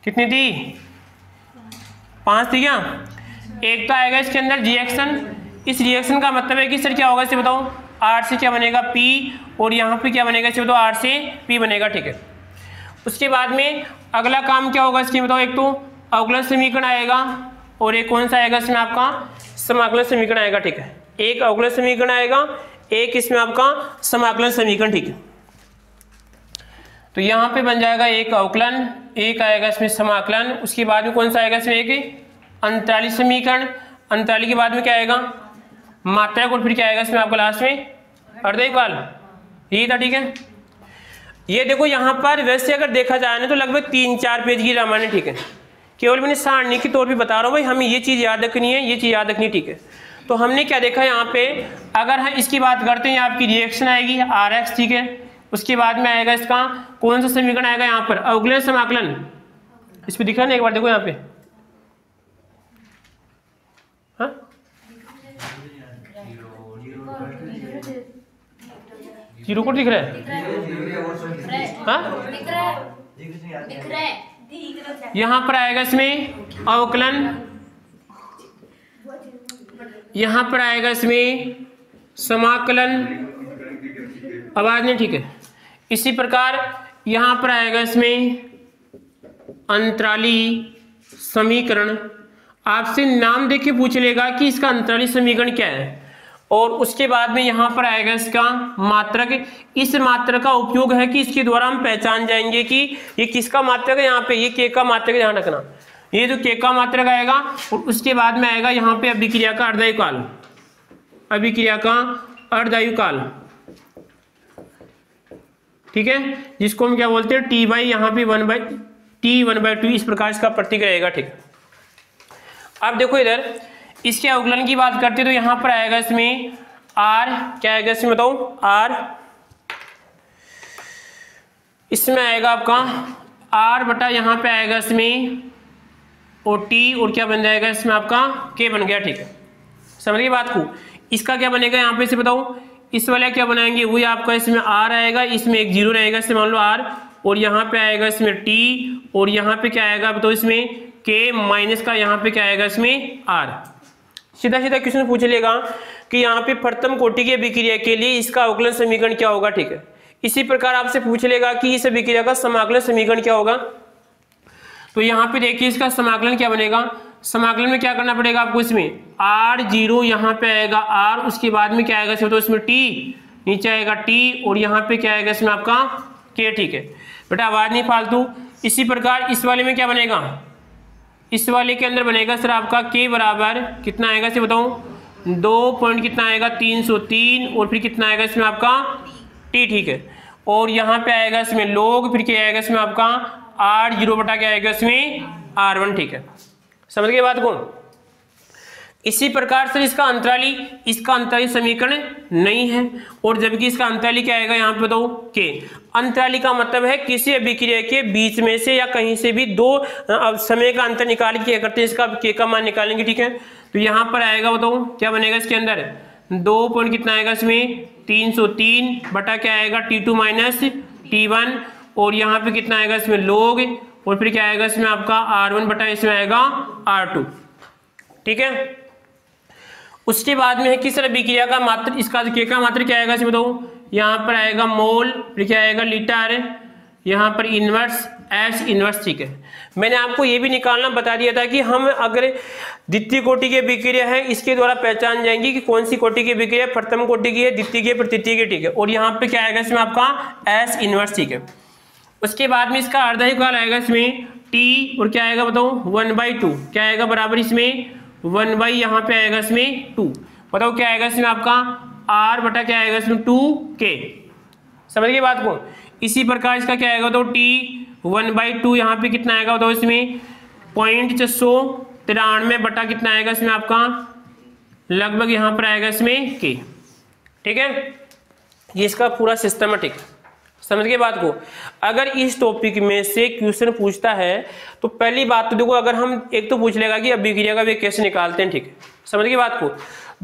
कितनी थी? 5 थी क्या? एक तो आएगा इसके अंदर रिएक्शन, इस रिएक्शन का मतलब है कि सर क्या होगा इसे बताओ, R से क्या बनेगा P, और यहाँ पे क्या बनेगा इसे बताओ, R से P बनेगा, ठीक है। उसके बाद में अगला काम क्या होगा इसके बताओ, एक तो अवकलन समीकरण आएगा और एक कौन सा आएगा इसमें आपका समाकलन समीकरण आएगा, ठीक है। एक अवकलन समीकरण आएगा, एक इसमें आपका समाकलन समीकरण, ठीक है। तो यहाँ पे बन जाएगा एक अवकलन, एक आएगा इसमें समाकलन, उसके बाद में कौन सा आएगा इसमें एक अंतराली समीकरण, अंतराली के बाद में क्या आएगा मात्रक, और फिर क्या आएगा इसमें आपका लास्ट में अर्धविकल, यही था, ठीक है। ये देखो यहाँ पर वैसे अगर देखा जाए ना तो लगभग 3-4 पेज की रामायण है, ठीक है। केवल मैंने सारणी के तौर पे बता रहा हूँ भाई, हमें ये चीज़ याद रखनी है, ये चीज़ याद रखनी है, ठीक है। तो हमने क्या देखा यहाँ पे, अगर हम इसकी बात करते हैं आपकी रिएक्शन आएगी RX, ठीक है। उसके बाद में आएगा इसका कौन सा समीकरण आएगा यहाँ पर, अवकलन समाकलन, इस पर दिखा ना एक बार देखो यहाँ पे, हाँ जीरो कोड दिख रहा है, हाँ यहाँ पर आएगा इसमें अवकलन, यहाँ पर आएगा इसमें समाकलन, आवाज नहीं, ठीक है। इसी प्रकार यहाँ पर आएगा इसमें अंतराली समीकरण, आपसे नाम देख के पूछ लेगा कि इसका अंतराली समीकरण क्या है, और उसके बाद में यहाँ पर आएगा इसका मात्रक। इस मात्रक का उपयोग है कि इसके द्वारा हम पहचान जाएंगे कि ये किसका मात्रक है, यहाँ पे ये के का मात्रक, ध्यान रखना, ये जो के का मात्रक आएगा, और उसके बाद में आएगा यहाँ पे अभिक्रिया का अर्धायुकाल, अभिक्रिया का अर्धायुकाल, ठीक है, जिसको हम क्या बोलते हैं T बाई यहाँ पे 1/T 1/2, इस प्रकार इसका प्रतीक रहेगा, ठीक है। अब देखो इधर इसके अवकलन की बात करते हैं तो यहाँ पर आएगा इसमें R, क्या आएगा इसमें बताओ, R, इसमें आएगा आपका R बटा यहाँ पे आएगा इसमें और T, और क्या बन जाएगा इसमें आपका K बन गया, ठीक है। समझ गए बात को। इसका क्या बनेगा यहाँ पे से बताओ, इस वाला क्या बनाएंगे, वही आपका इसमें R आएगा, इसमें एक जीरो रहेगा, इसमें मान लो R, और यहाँ पे आएगा इसमें T, और यहाँ पे क्या आएगा बताओ इसमें K माइनस का यहाँ पे क्या आएगा इसमें R। सीधा सीधा क्वेश्चन पूछ लेगा कि यहाँ पे प्रथम कोटि की अभिक्रिया के लिए इसका अवकलन समीकरण क्या होगा, ठीक है। इसी प्रकार आपसे पूछ लेगा कि इस अभिक्रिया का समाकलन समीकरण क्या होगा। तो यहाँ पे देखिए इसका समाकलन क्या बनेगा, समाकलन में क्या करना पड़ेगा आपको, इसमें R0 यहाँ पे आएगा R, उसके बाद में क्या आएगा तो इसमें T, नीचे आएगा T, और यहाँ पे क्या आएगा इसमें आपका K, ठीक है बेटा, आवाज नहीं फालतू। इसी प्रकार इस वाले में क्या बनेगा, इस वाले के अंदर बनेगा सर आपका K बराबर कितना आएगा इसे बताऊं, 2 पॉइंट कितना आएगा 303, और फिर कितना आएगा इसमें आपका T, ठीक है। और यहाँ पे आएगा इसमें log, फिर क्या आएगा इसमें आपका R0 बटा क्या आएगा इसमें R1, ठीक है। समझ गए बात को। इसी प्रकार से इसका अंतराली समीकरण नहीं है, और जबकि इसका अंतराली क्या आएगा यहाँ पे बताओ के। अंतराली का मतलब है किसी अभिक्रिया के बीच में से या कहीं से भी दो समय का अंतर निकाल के क्या करते हैं, इसका के का मान निकालेंगे, ठीक है। तो यहाँ पर आएगा बताओ क्या बनेगा इसके अंदर, 2 पॉइंट कितना आएगा इसमें 303 बटा क्या आएगा T2 माइनस T1, और यहाँ पे कितना आएगा इसमें लोग, और फिर क्या आएगा इसमें आपका R1 बटा इसमें आएगा R2, ठीक है। उसके बाद में है किस अभिक्रिया का मात्र, इसका के का मात्र क्या आएगा इसमें बताओ, यहाँ पर आएगा मोल, फिर क्या आएगा लीटर, यहाँ पर इनवर्स एस इनवर्स, ठीक है। मैंने आपको ये भी निकालना बता दिया था कि हम अगर द्वितीय कोटि की अभिक्रिया है इसके द्वारा पहचान जाएंगे कि कौन सी कोटि की अभिक्रिया प्रथम कोटि की है, द्वितीय की, तृतीय की, ठीक है। और यहाँ पे क्या आएगा इसमें आपका एस इनवर्स, ठीक है। उसके बाद में इसका अर्धायुकाल आएगा इसमें टी, और क्या आएगा बताओ 1/2, क्या आएगा बराबर इसमें 1 यहाँ पे आएगा इसमें 2, बताओ क्या आएगा इसमें आपका R बटा क्या आएगा इसमें 2K। समझ गए बात को। इसी प्रकार इसका क्या आएगा तो T 1/2 यहाँ पे कितना आएगा बताओ इसमें 0.693 बटा कितना आएगा इसमें आपका लगभग यहाँ पर आएगा इसमें K, ठीक है। ये इसका पूरा सिस्टमेटिक, समझ गए बात को। अगर इस टॉपिक में से क्वेश्चन पूछता है तो पहली बात तो देखो, अगर हम एक तो पूछ लेगा कि अभिक्रिया का वेग कैसे निकालते हैं, ठीक है, समझ गए बात को।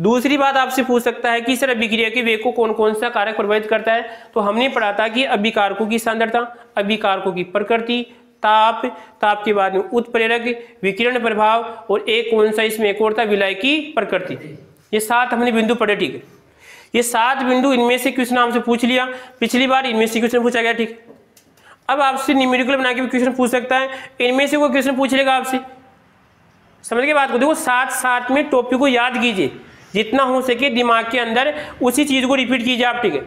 दूसरी बात आपसे पूछ सकता है कि सर अभिक्रिया के वेग को कौन कौन सा कारक प्रभावित करता है। तो हमने पढ़ा था कि अभिकारकों की सांद्रता, अभिकारकों की प्रकृति, ताप, ताप के बाद में उत्प्रेरक, विकिरण प्रभाव, और एक कौन सा इसमें एक और था, विलय की प्रकृति। ये 7 हमने बिंदु पढ़े, ठीक है। ये 7 बिंदु, इनमें से क्वेश्चन हमसे पूछ लिया पिछली बार, इनमें से क्वेश्चन पूछा गया, ठीक। अब आपसे न्यूमेरिकल बना के भी क्वेश्चन पूछ सकता है, इनमें से कोई क्वेश्चन पूछ लेगा आपसे। समझ के बात को, देखो 7 में टॉपिक को याद कीजिए, जितना हो सके दिमाग के अंदर उसी चीज को रिपीट कीजिए आप, ठीक है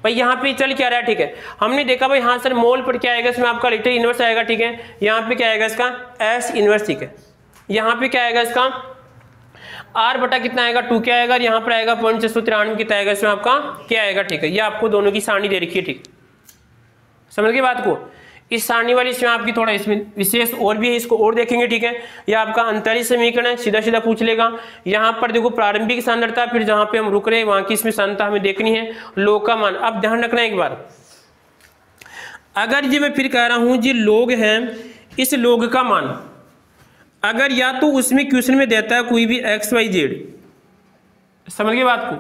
भाई। यहाँ पे चल क्या रहा है, ठीक है। हमने देखा भाई हाँ सर मोल पर क्या आएगा, इसमें आपका लिटर इनवर्स आएगा, ठीक है। यहाँ पे क्या आएगा इसका एस इनवर्स, ठीक है। यहाँ पे क्या आएगा इसका आर बटा कितना आएगा 2 क्या आएगा, यहाँ पर आएगा 0.693 कितना आएगा, इसमें आपका क्या आएगा, ठीक है। ये आपको दोनों की सारणी दे रखी है, ठीक। समझ गए बात को। इस सारणी वाली इसमें आपकी थोड़ा इसमें विशेष और भी है, इसको और देखेंगे, ठीक है। यह आपका अंतरिक्ष समीकरण है, सीधा सीधा पूछ लेगा। यहाँ पर देखो प्रारंभिक सांद्रता, फिर जहाँ पे हम रुक रहे हैं वहां की इसमें सांद्रता हमें देखनी है, लोग का मान। अब ध्यान रखना एक बार, अगर ये मैं फिर कह रहा हूं जी लोग है, इस लोग का मान अगर या तो उसमें क्वेश्चन में देता है कोई भी XYZ, समझ गए बात को।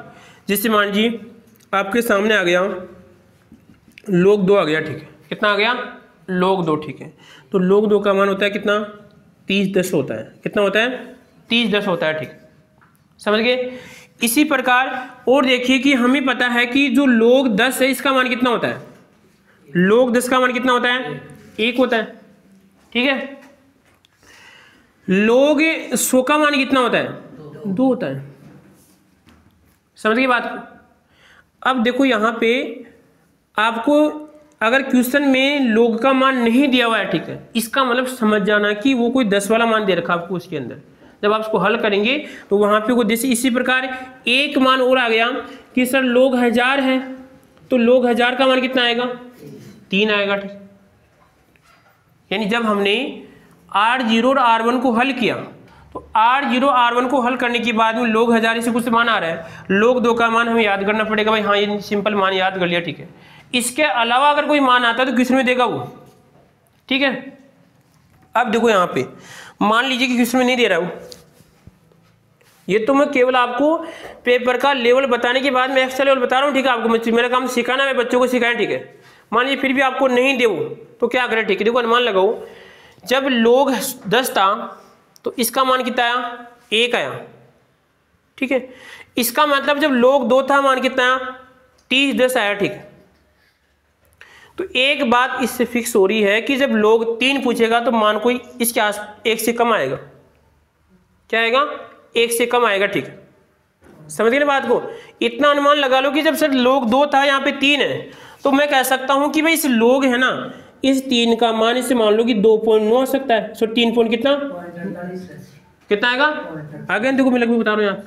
जिससे मान जी आपके सामने आ गया लोग 2 आ गया, ठीक है। कितना आ गया लोग 2, ठीक है। तो लोग 2 का मान होता है कितना 30-10 होता है, कितना होता है 30-10 होता है, ठीक। समझ गए। इसी प्रकार और देखिए कि हमें पता है कि जो लोग 10 है इसका मान कितना होता है, लोग 10 का मान कितना होता है 1 होता है, ठीक है। लोग 100 का मान कितना होता है 2 होता है। समझ गए बात को। अब देखो यहाँ पे आपको अगर क्वेश्चन में लोग का मान नहीं दिया हुआ है, ठीक है, इसका मतलब समझ जाना कि वो कोई 10 वाला मान दे रखा आपको उसके अंदर। जब आप उसको हल करेंगे तो वहां पे कोई जैसे इसी प्रकार एक मान और आ गया कि सर लोग 1000 है, तो लोग 1000 का मान कितना आएगा 3 आएगा, ठीक। यानी जब हमने R0 और R1 को हल किया तो R0 R1 को हल करने के बाद में लोग 1000 से कुछ मान आ रहा है, लोग 2 का मान हमें याद करना पड़ेगा भाई, हाँ ये सिंपल मान याद कर लिया, ठीक है। इसके अलावा अगर कोई मान आता है तो क्वेश्चन में देगा वो, ठीक है। अब देखो यहाँ पे मान लीजिए कि क्वेश्चन में नहीं दे रहा हूं, ये तो मैं केवल आपको पेपर का लेवल बताने के बाद मैं एक्स्ट्रा लेवल बता रहा हूँ, ठीक है। आपको मेरा काम सिखाना है, बच्चों को सिखाएं, ठीक है। मान लीजिए फिर भी आपको नहीं दे तो क्या करें, ठीक है। देखो अनुमान लगाओ, जब लोग 10 था तो इसका मान कितना आया 1 आया, ठीक है। इसका मतलब जब लोग 2 था मान कितना आया 30-10 आया, ठीक है। तो एक बात इससे फिक्स हो रही है कि जब लोग 3 पूछेगा तो मान कोई इसके आस 1 से कम आएगा, क्या आएगा 1 से कम आएगा, ठीक है। समझ गए ना बात को। इतना अनुमान लगा लो कि जब सर लोग 2 था यहाँ पे 3 है, तो मैं कह सकता हूं कि भाई इस लोग है ना, इस 3 का मान इससे मान लो कि 2.9 हो सकता है। सो 3 पॉइंट कितना आएगा आगे देखो, मैं लगभग बता रहा हूँ यहाँ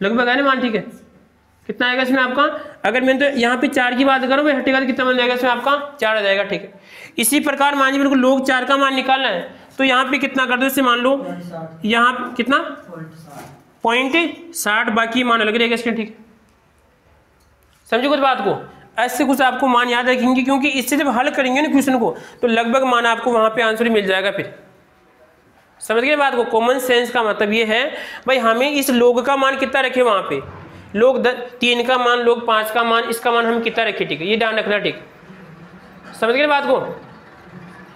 लगभग है ना मान, ठीक है। कितना आएगा इसमें आपका, अगर मैं तो यहाँ पे 4 की बात करूँ हटेगा तो कितना बन जाएगा इसमें आपका 4 आ जाएगा, ठीक है। इसी प्रकार मान लीजिए मेरे को लोग 4 का मान निकालना है, तो यहाँ पे कितना कर दो इससे मान लो यहाँ कितना 0.60, बाकी मान अलग रहेगा इसके, ठीक है। समझो कुछ बात को, ऐसे कुछ आपको मान याद रखेंगे, क्योंकि इससे जब हल करेंगे ना क्वेश्चन को तो लगभग मान आपको वहां पे आंसर मिल जाएगा। फिर समझ गए बात को। कॉमन सेंस का मतलब ये है भाई हमें इस लोग का मान कितना रखे वहां पे, लोग 3 का मान, लोग 5 का मान, इसका मान हम कितना रखे, ठीक है। ये ध्यान रखना, ठीक। समझ गए बात को।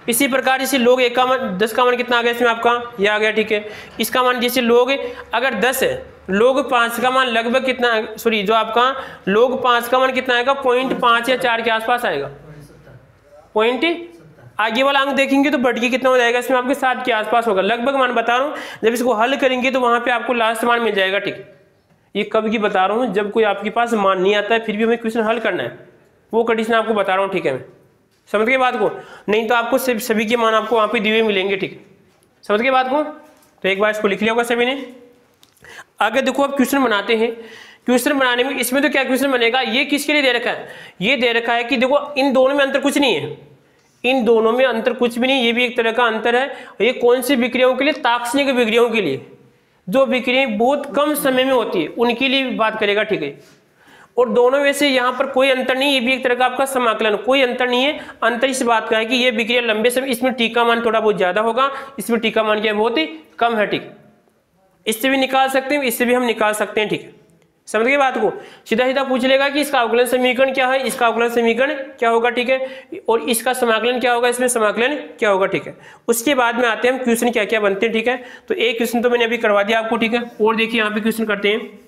इसी प्रकार जैसे लोग 1 का मान 10 का मान कितना आ गया इसमें आपका ये आ गया, ठीक है। इसका मान जैसे लोग अगर 10 है, लोग 5 का मान लगभग कितना, सॉरी जो आपका लोग 5 का मान कितना आएगा 0.5 या 4 के आसपास आएगा, पॉइंट आगे वाला अंक देखेंगे तो बढ़ के कितना हो जाएगा इसमें आपके 7 के आसपास होगा, लगभग मान बता रहा हूँ। जब इसको हल करेंगे तो वहां पे आपको लास्ट मान मिल जाएगा, ठीक। ये कब की बता रहा हूँ, जब कोई आपके पास मान नहीं आता है फिर भी हमें क्वेश्चन हल करना है, वो कंडीशन आपको बता रहा हूँ, ठीक है। मैं समझ गए बात को, नहीं तो आपको सभी के मान आपको वहां पे दिए मिलेंगे, ठीक। समझ गए बात को। तो एक बार इसको लिख लिया होगा सभी ने। आगे देखो अब क्वेश्चन बनाते हैं। क्वेश्चन बनाने में इसमें तो क्या क्वेश्चन बनेगा, ये किसके लिए दे रखा है, ये दे रखा है कि देखो इन दोनों में अंतर कुछ नहीं है, इन दोनों में अंतर कुछ भी नहीं, ये भी एक तरह का अंतर है। ये कौन सी विक्रियाओं के लिए, तात्क्षणिक विक्रियाओं के लिए, जो विक्रियाएं बहुत कम समय में होती है उनके लिए बात करेगा, ठीक है। और दोनों में से यहाँ पर कोई अंतर नहीं, ये भी एक तरह का आपका समाकलन, कोई अंतर नहीं है। अंतर इस बात का है कि ये विक्रिया लंबे समय, इसमें टी का मान थोड़ा बहुत ज्यादा होगा, इसमें टी का मान क्या बहुत ही कम है, ठीक। इससे भी निकाल सकते हैं, इससे भी हम निकाल सकते हैं, ठीक है। समझ गए बात को। सीधा सीधा पूछ लेगा कि इसका अवकलन समीकरण क्या है, इसका अवकलन समीकरण क्या होगा, ठीक है, और इसका समाकलन क्या होगा, इसमें समाकलन क्या होगा, ठीक है। उसके बाद में आते हैं हम क्वेश्चन क्या क्या बनते हैं, ठीक है। तो एक क्वेश्चन तो मैंने अभी करवा दिया आपको, ठीक है, और देखिए यहाँ पे क्वेश्चन करते हैं।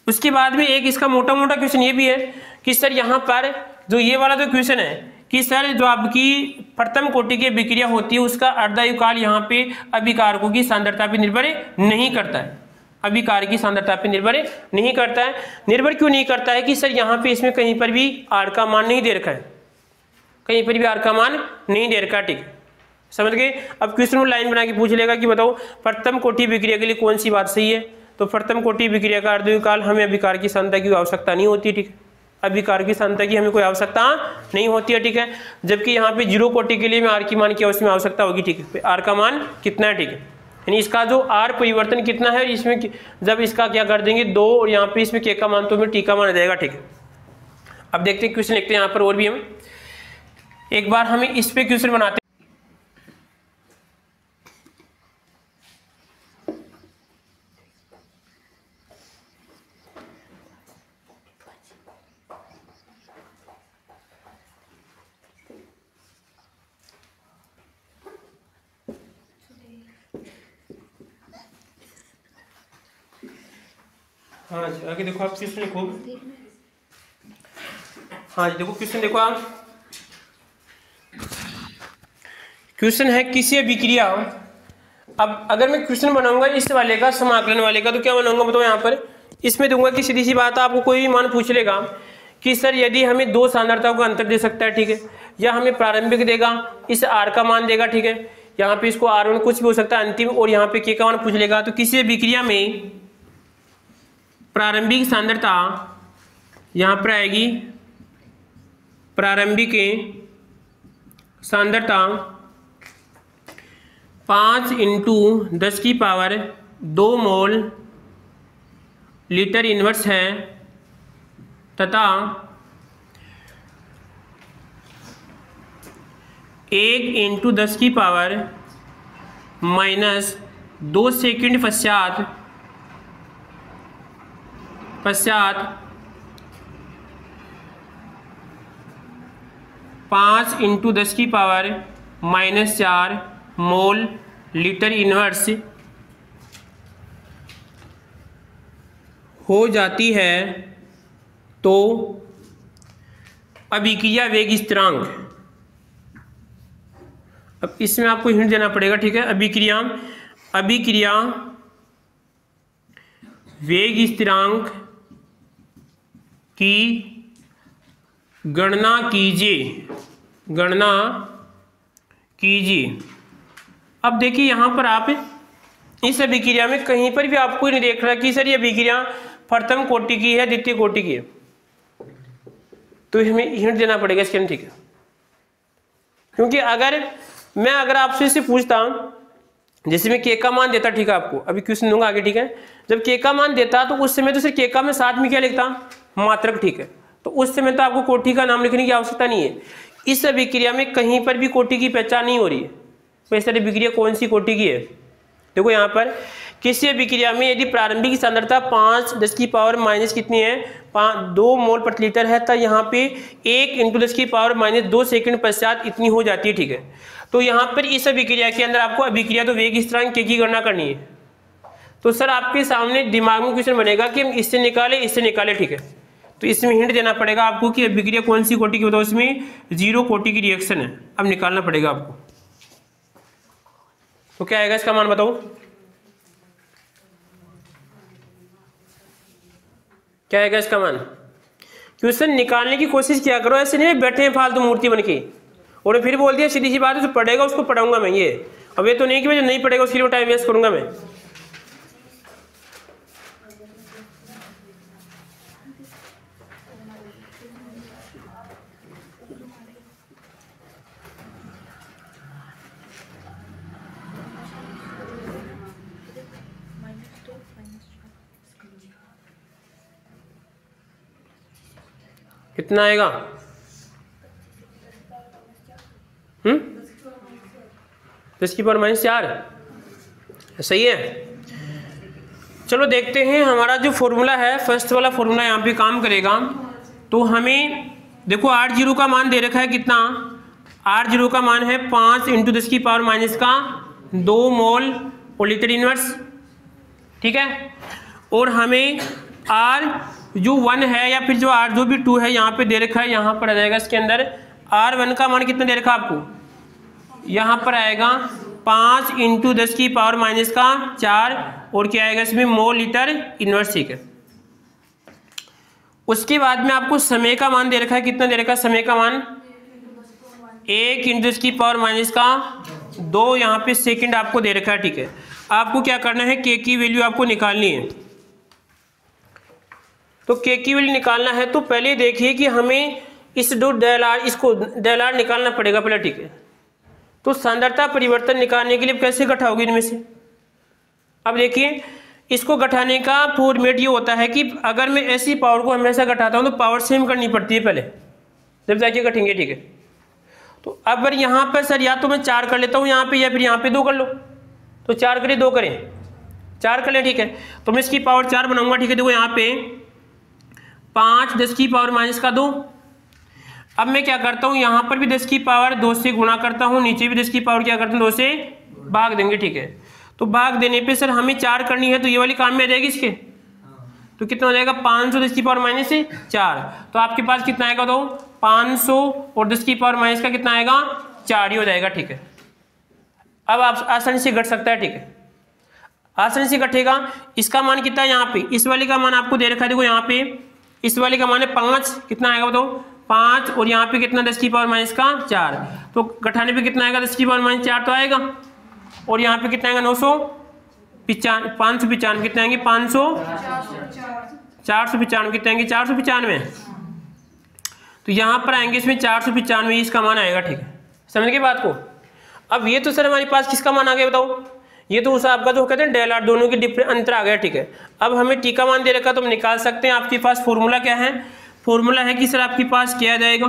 उसके बाद में एक इसका मोटा मोटा क्वेश्चन ये भी है कि सर यहाँ पर जो ये वाला जो क्वेश्चन है कि सर जो आपकी प्रथम कोटि की विक्रिया होती है उसका अर्धायुकाल यहाँ पे अभिकारकों की सांद्रता पे निर्भर नहीं करता है, अभिकार की सांद्रता पे निर्भर नहीं करता है। निर्भर क्यों नहीं करता है कि सर यहाँ पे इसमें कहीं पर भी आर का मान नहीं दे रखा है, कहीं पर भी आर का मान नहीं दे रखा, ठीक है, समझ गए। अब क्वेश्चन में लाइन बना के पूछ लेगा कि बताओ प्रथम कोटि विक्रिया के लिए कौन सी बात सही है। तो प्रथम कोटि विक्रिया का अर्धायुकाल हमें अभिकार की सांद्रता की आवश्यकता नहीं होती, ठीक है, अभिकार की सांद्रता की हमें कोई आवश्यकता नहीं होती है, ठीक है। जबकि यहाँ पे जीरो कोटि के लिए में आर की मान की उसमें आवश्यकता होगी, ठीक है, आर का मान कितना है, ठीक है, यानी इसका जो आर परिवर्तन कितना है, इसमें जब इसका क्या कर देंगे 2 और यहाँ पे इसमें के का मान तो हमें टी का मान आ जाएगा, ठीक है। अब देखते हैं क्वेश्चन लिखते हैं यहाँ पर और भी हम एक बार हमें इस पे क्वेश्चन बनाते हैं। हाँ जी आगे देखो आप क्वेश्चन लिखो। हाँ जी देखो क्वेश्चन देखो आप, क्वेश्चन है किसी विक्रिया। अब अगर मैं क्वेश्चन बनाऊंगा इस वाले का समाकलन वाले का तो क्या बनाऊंगा बताओ, यहाँ पर इसमें दूंगा कि सीधी सी बात है, आपको कोई भी मान पूछ लेगा कि सर यदि हमें 2 सांद्रताओं का अंतर दे सकता है, ठीक है, या हमें प्रारंभिक देगा, इस आर का मान देगा, ठीक है, यहाँ पे इसको R1 कुछ भी हो सकता है अंतिम, और यहाँ पे के का मान पूछ लेगा। तो किसी विक्रिया में प्रारंभिक सांद्रता यहाँ पर आएगी, प्रारंभिक सांद्रता 5 × 10⁻² मोल लीटर इनवर्स है तथा 1 × 10⁻² सेकंड पश्चात 5 × 10⁻⁴ मोल लीटर इनवर्स हो जाती है तो अभिक्रिया वेग स्थिरांक। अब इसमें आपको हिंट देना पड़ेगा, ठीक है, अभिक्रिया वेग स्थिरांक की गणना कीजिए। अब देखिए यहाँ पर आप इस अभिक्रिया में कहीं पर भी आपको नहीं देख रहा कि सर ये अभिक्रिया प्रथम कोटि की है द्वितीय कोटि की है, तो हमें हिंट देना पड़ेगा इसके अंदर, ठीक है। क्योंकि अगर आपसे इसे पूछता जैसे मैं के का मान देता, ठीक है, आपको अभी क्वेश्चन दूंगा आगे, ठीक है, जब के का मान देता तो उस समय तो सिर्फ के का में साथ में क्या लिखता, मात्रक, ठीक है, तो उस समय तो आपको कोटि का नाम लिखने की आवश्यकता नहीं है। इस अभिक्रिया में कहीं पर भी कोटि की पहचान नहीं हो रही है, तो इस तरह अभिक्रिया कौन सी कोटि की है। देखो यहाँ पर किसी अभिक्रिया में यदि प्रारंभिक सांद्रता 5 10⁻⁻ कितनी है 2 मोल प्रति लीटर है, तो यहाँ पे 1 × 10⁻² सेकंड पश्चात इतनी हो जाती है, ठीक है। तो यहाँ पर इस अभिक्रिया के अंदर आपको अभिक्रिया तो वेग स्थिरांक के की गणना करनी है। तो सर आपके सामने दिमाग में क्वेश्चन बनेगा कि हम इससे निकाले, ठीक है, तो इसमें हिंट देना पड़ेगा आपको कि अभिक्रिया कौन सी कोटि की बताओ, इसमें 0 कोटि की रिएक्शन है, अब निकालना पड़ेगा आपको। तो क्या आएगा इसका मान बताओ, क्या आएगा इसका मान। क्वेश्चन निकालने की कोशिश किया करो, ऐसे नहीं बैठे हैं फालतू मूर्ति बन के और फिर बोल दिया सीधी सी बात है जो पढ़ेगा उसको पढ़ाऊंगा मैं, ये अब ये तो नहीं कि मैं जो नहीं पढ़ेगा उसके लिए टाइम वेस्ट करूंगा मैं। कितना आएगा 10⁻⁴ सही है। चलो देखते हैं हमारा जो फॉर्मूला है, फर्स्ट वाला फॉर्मूला यहाँ पे काम करेगा। तो हमें देखो R0 का मान दे रखा है कितना, R0 का मान है 5 × 10⁻² मोल लिटर इनवर्स, ठीक है। और हमें R जो 1 है या फिर जो R जो भी 2 है यहाँ पे दे रखा है, यहाँ पर आ जाएगा इसके अंदर R1 का मान कितना दे रखा है आपको, यहाँ पर आएगा 5 × 10⁻⁴ और क्या आएगा इसमें मोल लिटर इनवर्स, ठीक है। उसके बाद में आपको समय का मान दे रखा है, कितना दे रखा है समय का मान 1 × 10⁻², यहाँ पे सेकंड आपको दे रखा है, ठीक है। आपको क्या करना है, के की वैल्यू आपको निकालनी है। तो के की वैल्यू निकालना है तो पहले देखिए कि हमें इस इसको डेल आर निकालना पड़ेगा पहले, ठीक है। तो सांद्रता परिवर्तन निकालने के लिए कैसे घटाओगे इनमें से, अब देखिए इसको घटाने का फॉर्मेट ये होता है कि अगर मैं ऐसी पावर को हमेशा घटाता हूँ तो पावर सेम करनी पड़ती है पहले, जब जाके घटेंगे, ठीक है। तो अब अगर यहाँ पर सर या तो मैं 4 कर लेता हूँ यहाँ पे, या फिर यहाँ पे 2 कर लो, तो 4 करें 2 करें 4 कर लें, ठीक है। तो मैं इसकी पावर 4 बनाऊंगा, ठीक है। देखो यहाँ पे 5 10⁻²। अब मैं क्या करता हूँ, यहाँ पर भी 10 की पावर 2 से गुणा करता हूँ, नीचे भी 10 की पावर क्या करता हूँ 2 से भाग देंगे, ठीक है। तो भाग देने पे सर हमें 4 करनी है तो ये वाली काम में आ जाएगी इसके, तो कितना हो जाएगा 500 10 की पावर -4। तो आपके पास कितना आएगा, तो 500 और 10 की पावर माइनस का कितना आएगा 4 ही हो जाएगा, ठीक है। अब आप आसानी से घट सकता है, ठीक है, आसानी से घटेगा। इसका मान कितना है यहाँ पे, इस वाली का मान आपको दे रखा है, देखो यहाँ पे इस वाली का मान है 5, कितना आएगा बताओ 5, और यहाँ पे कितना 10 की पावर -4, तो घटाने पे कितना आएगा 10 की पावर -4 तो आएगा, और यहाँ पे कितना आएगा 595 कितना आएंगे 495 कितने आएंगे 495, तो यहाँ पर आएंगे इसमें 495 इसका मान आएगा, ठीक है। समझ गए बात को। अब ये तो सर हमारे पास किसका मान आ गया बताओ, ये तो उस आपका जो कहते हैं डेल आर, दोनों की अंतर आ गया, ठीक है। अब हमें टी का मान दे रखा तो हम निकाल सकते हैं। आपके पास फॉर्मूला क्या है, फॉर्मूला है कि सर आपके पास क्या आ जाएगा,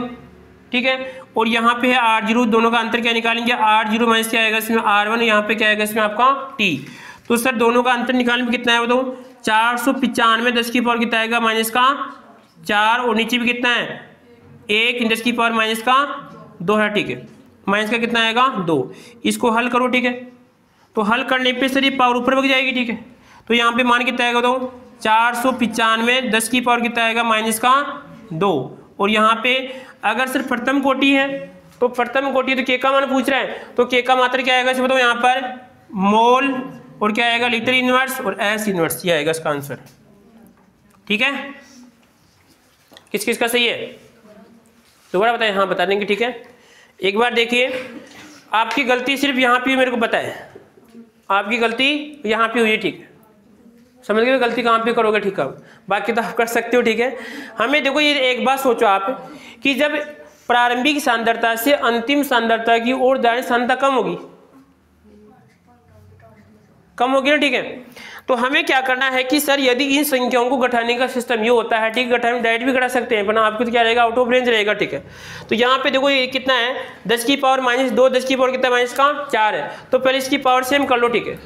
ठीक है। और यहाँ पे है R0, दोनों का अंतर क्या निकालेंगे, R0 माइनस क्या आएगा इसमें R1, यहाँ पे क्या आएगा इसमें आपका T। तो सर दोनों का अंतर निकालने में कितना है बताओ 495 10 की पावर कितना आएगा -4, और नीचे भी कितना है 1 × 10 की पावर -2 है, ठीक है। माइनस का कितना आएगा 2, इसको हल करो, ठीक है। तो हल करने पे सर ये पावर ऊपर बढ़ जाएगी, ठीक है। तो यहाँ पे मान कितना आएगा तो 495 10 की पावर कितना आएगा -2, और यहाँ पे अगर सर प्रथम कोटि है तो प्रथम कोटि तो के का मान पूछ रहा है, तो के का मात्रा क्या आएगा बताओ यहाँ पर मोल, और क्या आएगा लिटर इनवर्स और एस इनवर्स, ये आएगा इसका आंसर, ठीक है। किस किस का सही है दोबारा बताएं, हाँ बता देंगे, ठीक है। एक बार देखिए आपकी गलती सिर्फ यहाँ पे मेरे को पता है, आपकी गलती यहाँ पे हुई है, ठीक है। समझ गए गलती कहाँ पे करोगे, ठीक है। बाकी तो आप कर सकते हो, ठीक है। हमें देखो ये एक बात सोचो आप कि जब प्रारंभिक सांद्रता से अंतिम सांद्रता की ओर दायीं सांद्रता कम होगी ना, ठीक है। तो हमें क्या करना है कि सर यदि इन संख्याओं को घटाने का सिस्टम ये होता है, ठीक, घटाने डायरेक्ट भी घटा सकते हैं, पर आपको तो क्या रहेगा आउट ऑफ रेंज रहेगा, ठीक है। तो यहाँ पे देखो ये कितना है 10 की पावर -2, 10 की पावर कितना -4 है, तो पहले इसकी पावर सेम कर लो, ठीक है।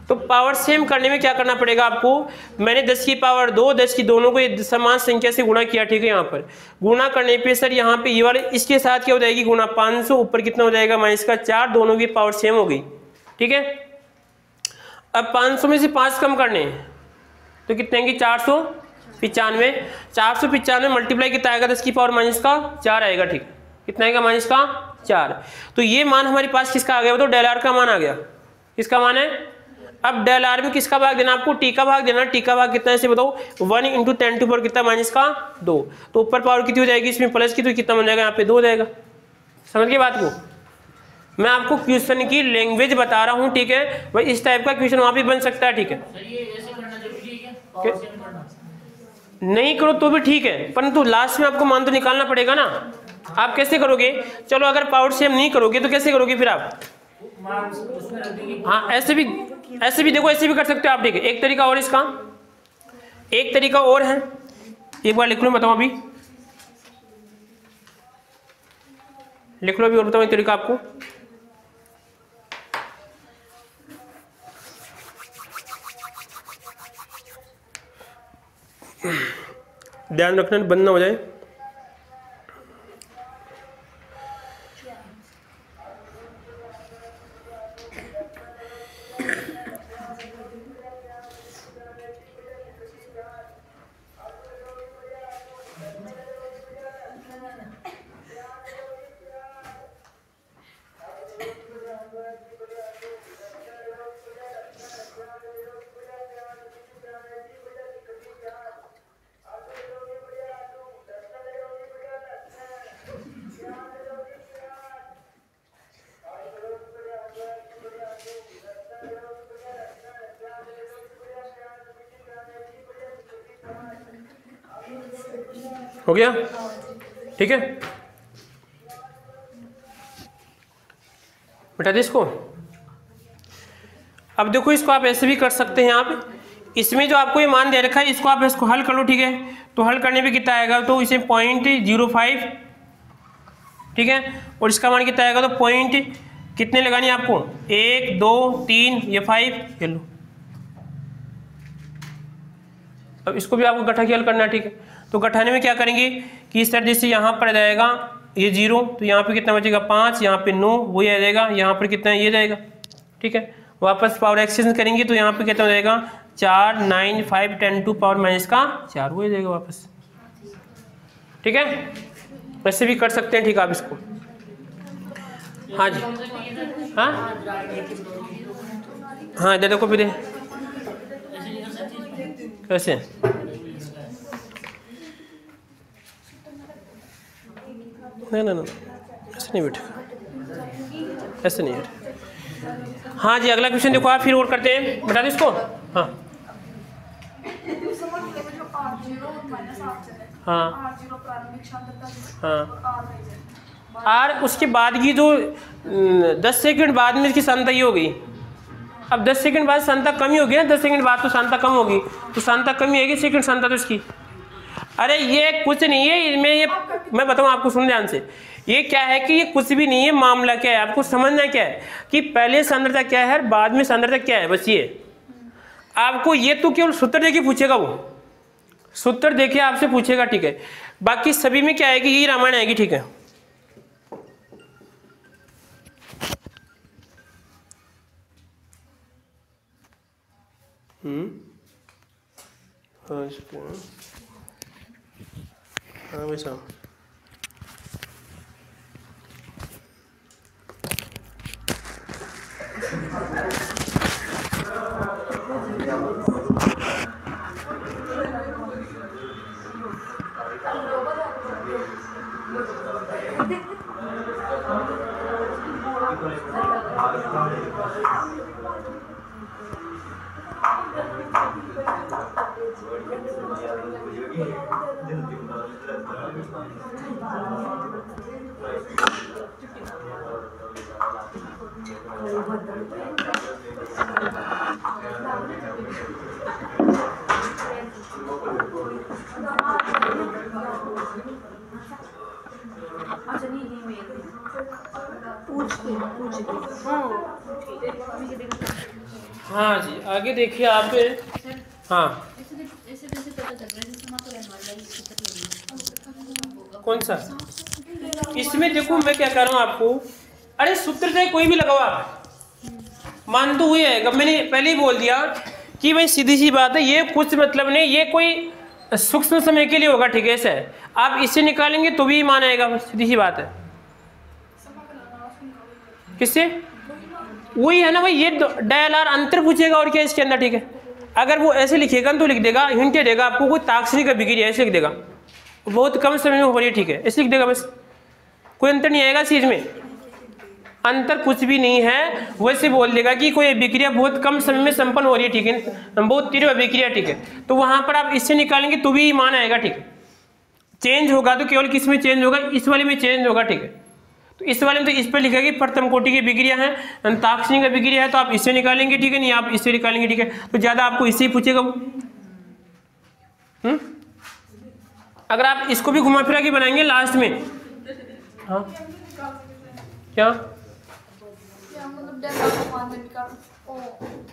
तो पावर सेम करने में क्या करना पड़ेगा आपको, मैंने 10 की पावर 2 10 की दोनों को समान संख्या से गुणा किया, ठीक है। यहाँ पर गुणा करने पे सर यहाँ पे ये वाले इसके साथ क्या हो जाएगी गुणा 500, ऊपर कितना हो जाएगा -4, दोनों की पावर सेम हो गई, ठीक है। अब 500 में से 5 कम करने हैं तो कितने आएंगे 495, 495 मल्टीप्लाई कितना आएगा 10 की पावर -4 आएगा, ठीक है। कितना आएगा -4, तो ये मान हमारे पास किसका आ गया, तो डेल आर का मान आ गया, किसका मान है। अब डेल आर में किसका भाग देना आपको, टी का भाग देना, टी का भाग कितना है इसे बताओ 1 × 10⁻² कितना -2, तो ऊपर पावर कितनी हो जाएगी इसमें प्लस की, तो कितना बन जाएगा यहाँ पे 2 हो जाएगा। समझ गए बात को। मैं आपको क्वेश्चन की लैंग्वेज बता रहा हूँ, ठीक है। भाई इस टाइप का क्वेश्चन वहां भी बन सकता है, ठीक है। नहीं करो तो भी ठीक है, परंतु लास्ट में आपको मान तो निकालना पड़ेगा ना। आप कैसे करोगे, चलो अगर पावर सेम नहीं करोगे तो कैसे करोगे फिर आप, हाँ ऐसे भी देखो, ऐसे भी कर सकते हो आप, ठीक है। एक तरीका और इसका, एक तरीका और है, एक बार लिख लो बताओ, अभी लिख लो अभी और बताओ एक तरीका आपको। ध्यान रखना बंद ना हो जाए। हो गया, ठीक है, बेटा दे इसको। अब देखो इसको आप ऐसे भी कर सकते हैं आप, इसमें जो आपको ये मान दे रखा है इसको आप इसको हल कर लो, ठीक है। तो हल करने पे कितना आएगा, तो इसे 0.05, ठीक है, और इसका मान कितना आएगा, तो पॉइंट कितने लगानी है आपको, 1 2 3 ये 5, ये लो। अब इसको भी आपको गठा की हल करना है, ठीक है। तो गठाने में क्या करेंगे कि इस तरह जैसे यहाँ पर जाएगा ये 0, तो यहाँ पे कितना बचेगा 5, यहाँ पे 9 वही आ जाएगा, यहाँ पर कितना ये जाएगा, ठीक है। वापस पावर एक्सचेंज करेंगे तो यहाँ पे कितना हो जाएगा 4 9 5 10 टू पावर -4 वो जाएगा वापस, ठीक है। वैसे भी कर सकते हैं, ठीक है आप इसको। हाँ जी, हाँ हाँ इधर देखो फिर कैसे, ना ऐसे नहीं बैठेगा, ऐसे नहीं बैठेगा। हाँ जी अगला क्वेश्चन देखो आप, फिर और करते हैं, बता दो इसको। हाँ हाँ हाँ, और उसके बाद की जो 10 सेकंड बाद में इसकी सांता ये हो गई। अब 10 सेकंड बाद सांता कम ही होगी ना, 10 सेकंड बाद तो सांता कम होगी, तो सांता कम ही आएगी, सेकंड सांता तो इसकी। अरे ये कुछ नहीं है, इनमें ये मैं बताऊं आपको, सुन ध्यान से। ये क्या है कि ये कुछ भी नहीं है, मामला क्या है आपको समझना क्या है कि पहले सांद्रता क्या है बाद में सांद्रता क्या है, बस ये आपको, ये तो केवल सूत्र देके पूछेगा, वो सूत्र देखे आपसे पूछेगा, ठीक है। बाकी सभी में क्या आएगी, यही रामायण आएगी, ठीक है। हाँ वैसा हाँ जी आगे देखिए आप। हाँ कौन सा, इसमें देखो मैं क्या कर रहा हूँ आपको, अरे सूत्र से कोई भी लगाओ आप, मान तो हुई है, मैंने पहले ही बोल दिया कि भाई सीधी सी बात है, ये कुछ मतलब नहीं, ये कोई सूक्ष्म समय के लिए होगा, ठीक है। ऐसा है, आप इससे निकालेंगे तो भी मान आएगा, सीधी सी बात है। किससे, वही है ना भाई, ये डायलार अंतर पूछेगा और क्या इसके अंदर, ठीक है। अगर वो ऐसे लिखेगा तो लिख देगा, हिंट देगा आपको, कोई ताक्षणिक अभिक्रिया ऐसे लिख देगा, बहुत कम समय में हो रही है, ठीक है, ऐसे लिख देगा, बस कोई अंतर नहीं आएगा चीज में, अंतर कुछ भी नहीं है। वैसे बोल देगा कि कोई अभिक्रिया बहुत कम समय में संपन्न हो रही है, ठीक है, बहुत तीव्र अभिक्रिया, ठीक है। तो वहां पर आप इससे निकालेंगे तो भी मान आएगा, ठीक है। चेंज होगा तो केवल किस में चेंज होगा, इस वाले में चेंज होगा, ठीक है। तो इस वाले में तो इस पर लिखा कि प्रथम कोटि की अभिक्रिया है, ताक्षणिक अभिक्रिया है, तो आप इससे निकालेंगे, ठीक है, नहीं आप इससे निकालेंगे, ठीक है। तो ज्यादा आपको इससे ही पूछेगा वो। अगर आप इसको भी घुमा फिरा के बनाएंगे लास्ट में, हाँ क्या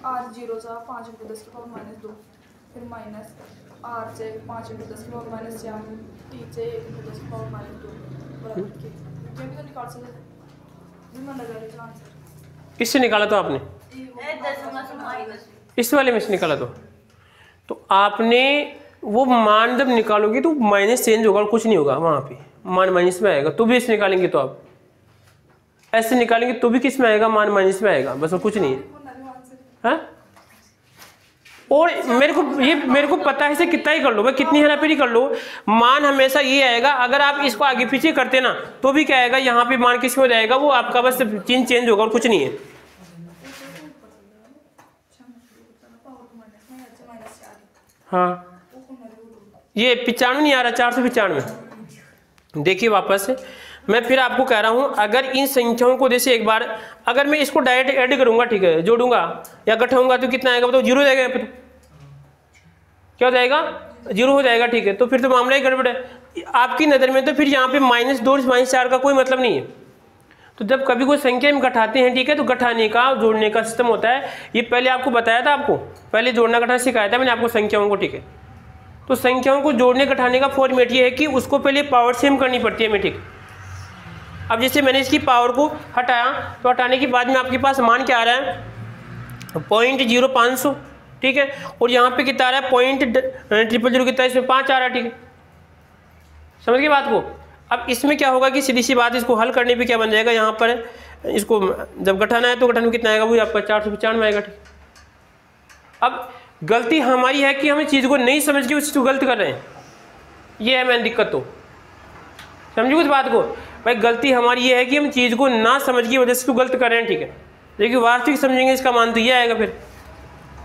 R0 5 × 10⁻²। फिर माइनस आर से 5 × 10⁻⁴ टी से 1 × 10⁻2 बराबर के ये भी तो निकाल सकते हैं। मैं लगा रही हूँ आंसर। इससे निकाला तो आपने, इस वाले में से निकाला तो आपने वो मान जब निकालोगे तो माइनस चेंज होगा और कुछ नहीं होगा, वहाँ पे मान माइनस में आएगा। तो भी इससे निकालेंगे तो आप ऐसे निकालेंगे तो भी किस में आएगा, मान माइनस में आएगा, बस और कुछ नहीं है। और मेरे को पता है इसे कितना ही कर लो, भाई कितनी हेराफेरी कर लो, मान हमेशा ये आएगा। अगर आप इसको आगे पीछे करते ना तो भी क्या आएगा, यहाँ पे मान किस में हो जाएगा, वो आपका बस चिन्ह चेंज होगा और कुछ नहीं है। हाँ ये 95 नहीं आ रहा, 495। देखिए वापस मैं फिर आपको कह रहा हूं, अगर इन संख्याओं को जैसे एक बार अगर मैं इसको डायरेक्ट ऐड करूंगा, ठीक है, जोड़ूंगा या घटाऊंगा तो कितना आएगा, बताओ, 0 हो जाएगा। यहाँ पे तो क्या हो जाएगा, 0 हो जाएगा, ठीक है। तो फिर तो मामला ही गड़बड़ है आपकी नज़र में। तो फिर यहाँ पे -2 और -4 का कोई मतलब नहीं है। तो जब कभी कोई संख्या हम घटाते हैं, ठीक है, तो घटाने का जोड़ने का सिस्टम होता है। ये पहले आपको बताया था, आपको पहले जोड़ना घटाना सिखाया था मैंने आपको संख्याओं को, ठीक है। तो संख्याओं को जोड़ने घटाने का फॉर्मेट ये है कि उसको पहले पावर सेम करनी पड़ती है हमें, ठीक। अब जैसे मैंने इसकी पावर को हटाया तो हटाने के बाद में आपके पास मान क्या आ रहा है, 0.0500, ठीक है। और यहाँ पे कितना आ रहा है, 0.000 कितना, इसमें 5 आ रहा है, ठीक है। समझ गए बात को। अब इसमें क्या होगा कि सीधी सी बात, इसको हल करने पे क्या बन जाएगा, यहाँ पर इसको जब घटाना है तो घटाने में कितना आएगा, वो आपका 495 आएगा, ठीक। अब गलती हमारी है कि हम चीज़ को नहीं समझ के उस चीज़ को गलत कर रहे हैं, ये है मेन दिक्कत। तो समझिए उस बात को, भाई गलती हमारी ये है कि हम चीज़ को ना समझ की वजह से तो गलत कर रहे हैं, ठीक है। लेकिन वास्तविक समझेंगे इसका मान तो ये आएगा फिर,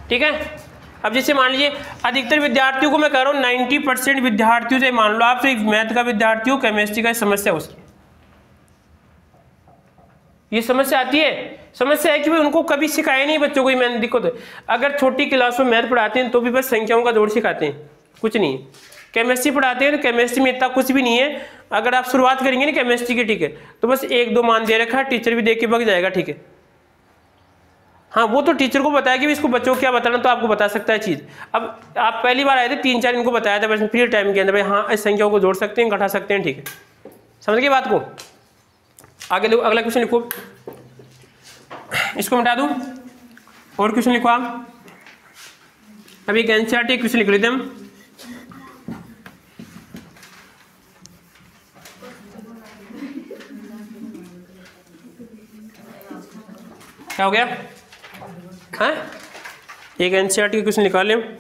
ठीक है। अब जैसे मान लीजिए अधिकतर विद्यार्थियों को मैं कह रहा हूँ, 90% विद्यार्थियों से मान लो आप एक मैथ का विद्यार्थी हो, केमिस्ट्री का समस्या उसकी ये समस्या आती है। समस्या है कि भाई उनको कभी सिखाया नहीं बच्चों को, मैंने दिक्कत है। अगर छोटी क्लास में मैथ पढ़ाते हैं तो भी बस संख्याओं का जोड़ सिखाते हैं, कुछ नहीं। केमिस्ट्री पढ़ाते हैं तो केमिस्ट्री में इतना कुछ भी नहीं है। अगर आप शुरुआत करेंगे ना केमिस्ट्री की, ठीक है, तो बस 1-2 मान दे रखा है, टीचर भी देख के भाग जाएगा, ठीक है। हाँ वो तो टीचर को बताया कि इसको बच्चों को क्या बताना, तो आपको बता सकता है चीज़। अब आप पहली बार आए थे, 3-4 इनको बताया था बस फ्री टाइम के अंदर, भाई हाँ इस संख्याओं को जोड़ सकते हैं, घटा सकते हैं, ठीक है। समझ गए बात को। आगे देखो, अगला क्वेश्चन लिखो, इसको मिटा दूं और क्वेश्चन लिखो आप। अभी एक एनसीईआरटी क्वेश्चन लिख लेते हम। क्या हो गया, हाँ एक एनसीईआरटी का क्वेश्चन निकाल लें।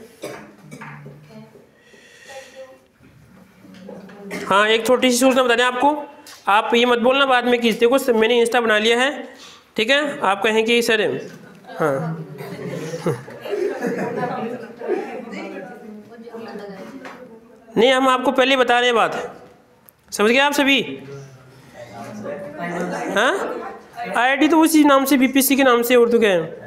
हाँ एक छोटी सी सूचना बता दें आपको, आप ये मत बोलना बाद में कि देखो मैंने इंस्टा बना लिया है, ठीक है, आप कहें कि सर हाँ नहीं हम आपको पहले बता रहे हैं बात, समझ गए आप सभी। हाँ आईआईटी तो उसी नाम से, बीपीसी के नाम से, और तो क्या है।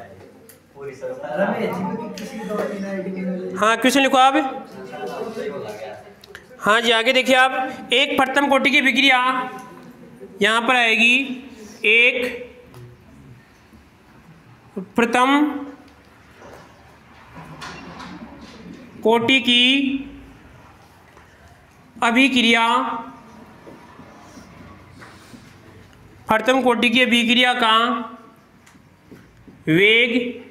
हाँ क्वेश्चन लिखो आप। हाँ जी आगे देखिए आप, एक प्रथम कोटि की विक्रिया यहाँ पर आएगी, एक प्रथम कोटि की अभिक्रिया, प्रथम कोटि की अभिक्रिया का वेग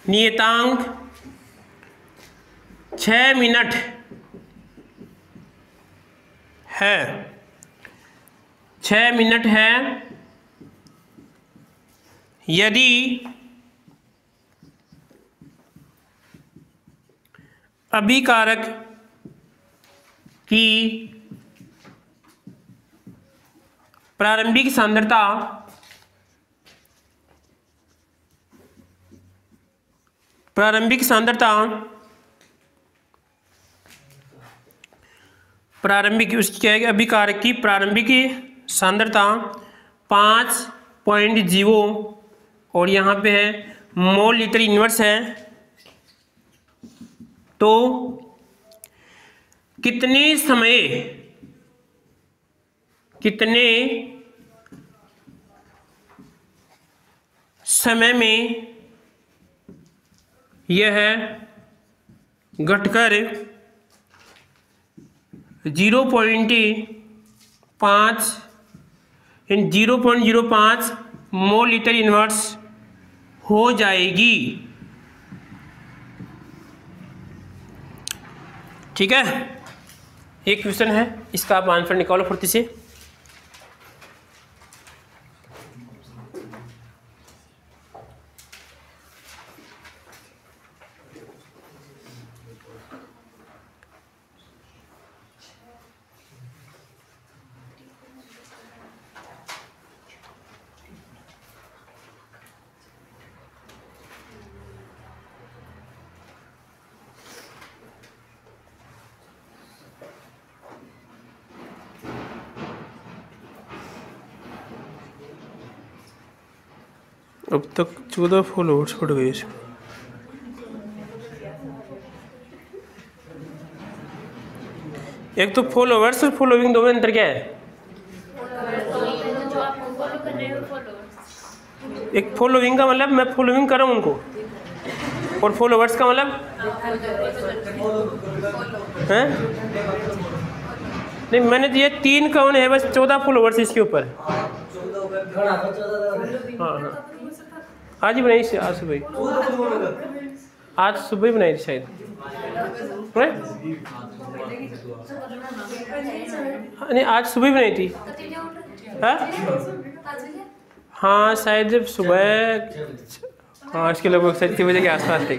नियतांक 6 मिनट है, 6 मिनट है यदि अभिकारक की प्रारंभिक सांद्रता प्रारंभिक उसकी क्या है, अभिकारक की प्रारंभिक सांद्रता 5.0 और यहाँ पे है मोल लीटर इनवर्स है, तो कितने समय में यह है घटकर 0.05 मोल लीटर इनवर्स हो जाएगी। ठीक है, एक क्वेश्चन है, इसका आप आंसर निकालो फुर्ती से। अब तक 14 फॉलोअर्स बढ़ गए इसमें। एक तो फॉलोअर्स और फॉलोइंग दो में अंतर क्या है? एक फॉलोइंग का मतलब मैं फॉलोइंग कर रहा हूँ उनको, और फॉलोअर्स का मतलब हैं? नहीं, मैंने ये 3 कौन है, बस 14 फॉलोअर्स इसके ऊपर। हाँ हाँ, आज ही बनाई, आज सुबह ही बनाई थी शायद, नहीं आज सुबह ही बनाई थी। हाँ शायद जब सुबह, हाँ इसके लगभग 6 बजे के आसपास थे।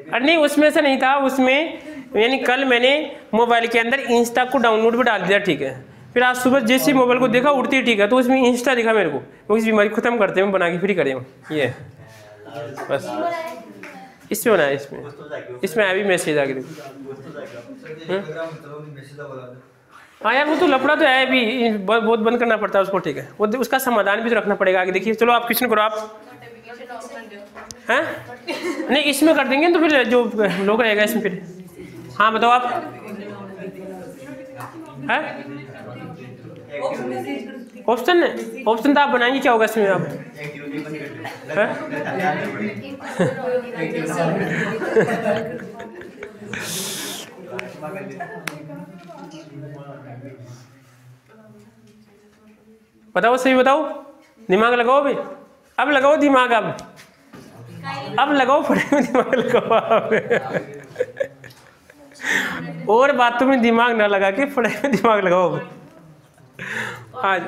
अरे नहीं, उसमें ऐसा नहीं था, उसमें यानी कल मैंने मोबाइल के अंदर इंस्टा को डाउनलोड पर डाल दिया, ठीक है। फिर आज सुबह जैसे मोबाइल को देखा उड़ती, ठीक है, तो उसमें इंस्टा दिखा मेरे को। वो इस बीमारी खत्म करते हैं, बना के फ्री करें ये बस। इसमें बनाया, इसमें अभी मैसेज आ गया। हाँ यार, वो तो लफड़ा तो है भी, बहुत बंद करना पड़ता है उसको, ठीक है। वो उसका समाधान भी तो रखना पड़ेगा आगे। देखिए चलो आप क्वेश्चन करो आप, हैं? नहीं इसमें कर देंगे तो फिर जो लोग रहेगा इसमें फिर। हाँ बताओ आप, हैं? ऑप्शन तो आप बनाएंगे, क्या होगा इसमें आप? बताओ सही बताओ, दिमाग लगाओ भाई, अब लगाओ दिमाग, अब लगाओ, पढ़ाई में दिमाग लगाओ आप। और बातों में दिमाग ना लगा के पढ़ाई में दिमाग लगाओ। हाँ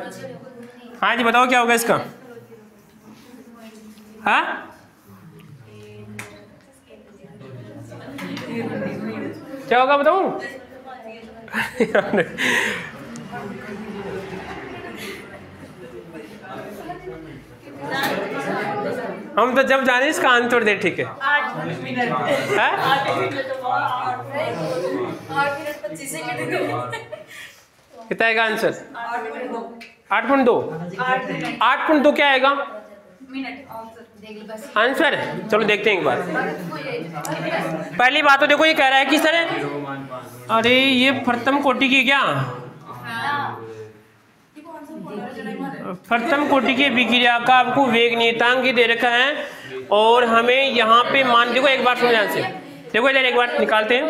जी बताओ क्या होगा इसका? हाँ क्या होगा बताऊं? हम तो जब जाने इसका आंसर दे, ठीक है। 8 मिनट कितना आएगा आंसर? 8.2। 8.2 क्या आएगा आंसर? चलो देखते हैं एक बार। पहली बात तो देखो, ये कह रहा है कि सर अरे ये प्रथम कोटि की क्या, प्रथम कोटि की विक्रिया का आपको वेग नियतांक दे रखा है, और हमें यहाँ पे मान, देखो एक बार सुनो ध्यान से, देखो इधर एक बार निकालते हैं।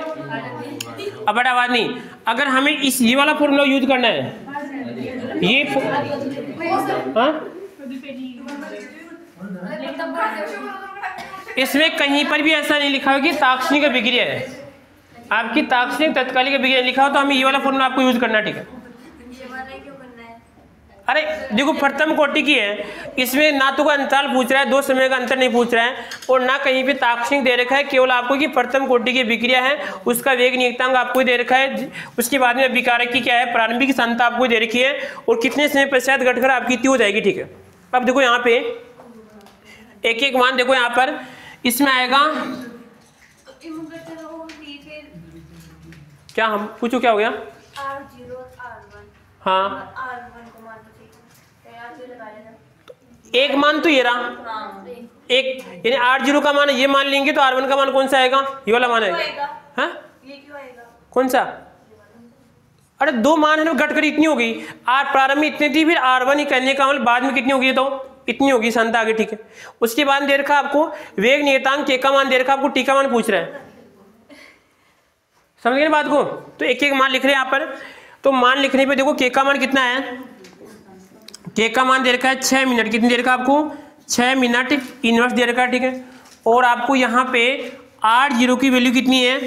अब बड़ा आवाज नहीं, अगर हमें ये वाला फॉर्मूला यूज करना है, ये हाँ? इसमें कहीं पर भी ऐसा नहीं लिखा हो कि ताक्षणिक विक्रिया है, आपकी ताक्षणिक तत्कालिक विक्रिया लिखा हो, तो हमें ये वाला फॉर्मूला आपको यूज करना है, ठीक है। अरे देखो प्रथम कोटि की है, इसमें ना तो कोई अंतराल पूछ रहा है, 2 समय का अंतर नहीं पूछ रहा है, और ना कहीं पे ताक्षणिक दे रखा है, केवल आपको कि प्रथम कोटि की विक्रिया है, उसका वेग नियतांक आपको दे रखा है, उसके बाद में विकारक की क्या है, प्रारंभिक सांद्रता आपको दे रखी है, और कितने समय पश्चात घटकर आपकी इतनी हो जाएगी, ठीक है। अब देखो यहाँ पे एक एक मान देखो, यहाँ पर इसमें आएगा क्या, हम पूछो क्या हो गया? हाँ एक मान तो ये रहा, एक यानी 8 का मान ये मान लेंगे, तो R1 का मान कौन सा आएगा? ये वाला मान आएगा। हाँ ये क्यों आएगा? कौन सा? अरे 2 मान है ना, घटकर इतनी हो गई। प्रारंभ में इतनी थी, फिर R1 ही करने का मतलब बाद में कितनी हो गई? तो इतनी होगी क्षमता आगे, ठीक है। उसके बाद दे रखा आपको वेग नियतांक के का मान दे रखा, आपको टी का मान पूछ रहा है, समझ गए बात को। तो एक एक मान लिख रहे हैं यहाँ पर। तो मान लिखने पे देखो के का मान कितना है, के का मान दे रखा है 6 मिनट, कितनी दे रखा आपको 6 मिनट इनवर्स दे रखा है, ठीक है। और आपको यहाँ पे R0 की वैल्यू कितनी है,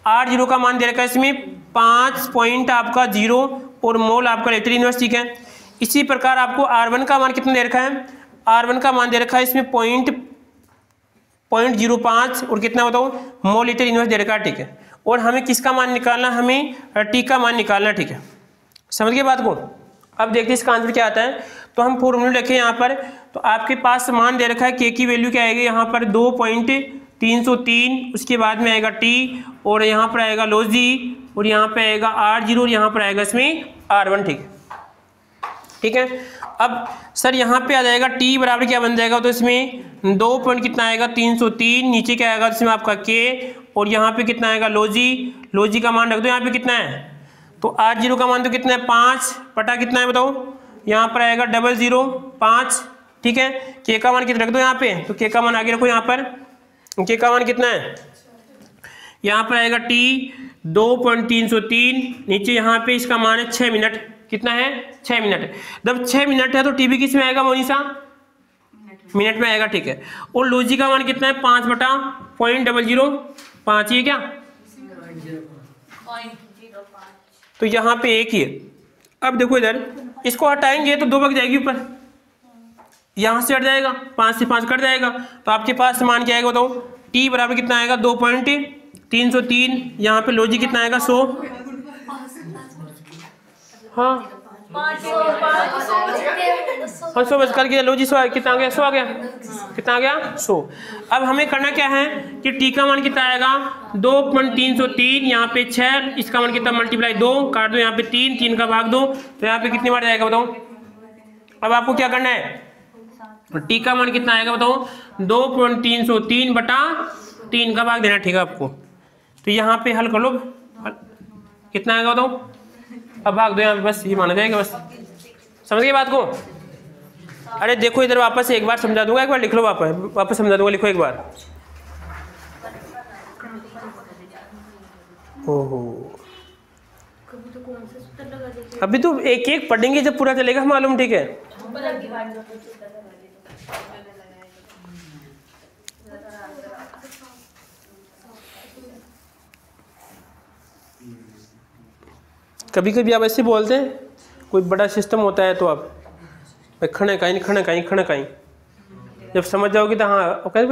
R0 का मान दे रखा है इसमें 5.0 और मोल आपका लेटर इनवर्स, ठीक है। इसी प्रकार आपको R1 का मान कितना दे रखा है, R1 का मान दे रखा है इसमें 0.05 और कितना बताओ मोल लीटर इनवर्स दे रखा है, ठीक है। और हमें किसका मान निकालना, हमें टी का मान निकालना, ठीक है। समझ गए बात को। अब देखते हैं इसका आंसर क्या आता है। तो हम फॉर्मूला रखें यहाँ पर, तो आपके पास मान दे रखा है के की वैल्यू क्या आएगी यहाँ पर 2.303, उसके बाद में आएगा टी और यहाँ पर आएगा लॉजी और यहाँ पे आएगा R0 और यहाँ पर आएगा इसमें R1, ठीक है, ठीक है। अब सर यहाँ पे आ जाएगा टी बराबर क्या बन जाएगा, तो इसमें 2 पॉइंट कितना आएगा 303, नीचे क्या आएगा इसमें आपका के और यहाँ पे कितना आएगा लॉजी का मान रख दो यहाँ पे कितना है, तो R0 का मान तो कितना है 5 बटा कितना है बताओ, यहाँ पर आएगा 005, ठीक है। के का मान कितना रख दो यहाँ पे, तो के का मान आगे रखो यहाँ पर, के का मान कितना है यहाँ पर आएगा टी 2.303, नीचे यहाँ पे इसका मान है 6 मिनट, कितना है 6 मिनट। जब 6 मिनट है तो टी भी किस में आएगा मोनिशा, मिनट में आएगा, ठीक है। और लॉजी का मान कितना है 5 बटा 0.005, ये क्या, तो यहाँ पे एक ही है। अब देखो इधर इसको हटाएंगे तो 2 भाग जाएगी ऊपर, यहाँ से हट जाएगा 5 से 5 कट जाएगा, तो आपके पास मान क्या आएगा बताओ, टी बराबर कितना आएगा 2.303, यहाँ पे लॉजी कितना आएगा 100, हाँ 100 बच करके लॉजी 100 कितना आ गया 100 आ गया, कितना आ गया 100। अब हमें करना क्या है कि टी का मान कितना आएगा 2.303, यहाँ पे 6, इसका मान कितना मल्टीप्लाई 2 काट दो, यहाँ पे 3 का भाग दो, तो यहाँ पे कितनी बार जाएगा बताओ। अब आपको क्या करना है, टी का मान कितना आएगा बताओ 2.303 बटा 3 का भाग देना, ठीक है आपको। तो यहाँ पे हल कर लो, कितना आएगा बताओ, अब भाग दो यहाँ पे, बस ये माना जाएगा, बस समझ गए बात को। अरे देखो इधर वापस एक बार समझा दूंगा, एक बार लिख लो, वापस समझा दूंगा, लिखो एक बार। ओहो अभी तो एक एक पढ़ेंगे, जब पूरा चलेगा मालूम, ठीक है। कभी कभी आप ऐसे बोलते हैं, कोई बड़ा सिस्टम होता है तो आप खड़े कहीं जब समझ जाओगे तो हाँ कहीं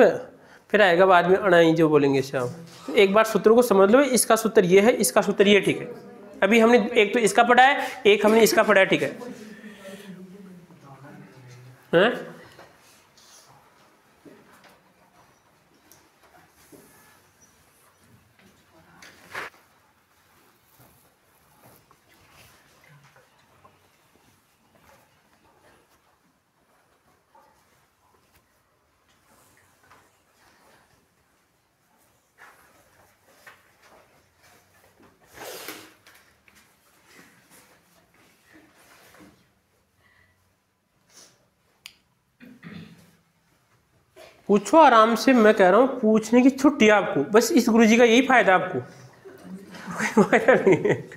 फिर आएगा बाद में अणाई जो बोलेंगे शाम। एक बार सूत्र को समझ लो, इसका सूत्र ये है, इसका सूत्र ये, ठीक है। अभी हमने एक तो इसका पढ़ा है, एक हमने इसका पढ़ा है, ठीक है, हैं? पूछो आराम से, मैं कह रहा हूँ पूछने की छुट्टी है आपको, बस इस गुरुजी का यही फायदा आपको, कोई फायदा नहीं है।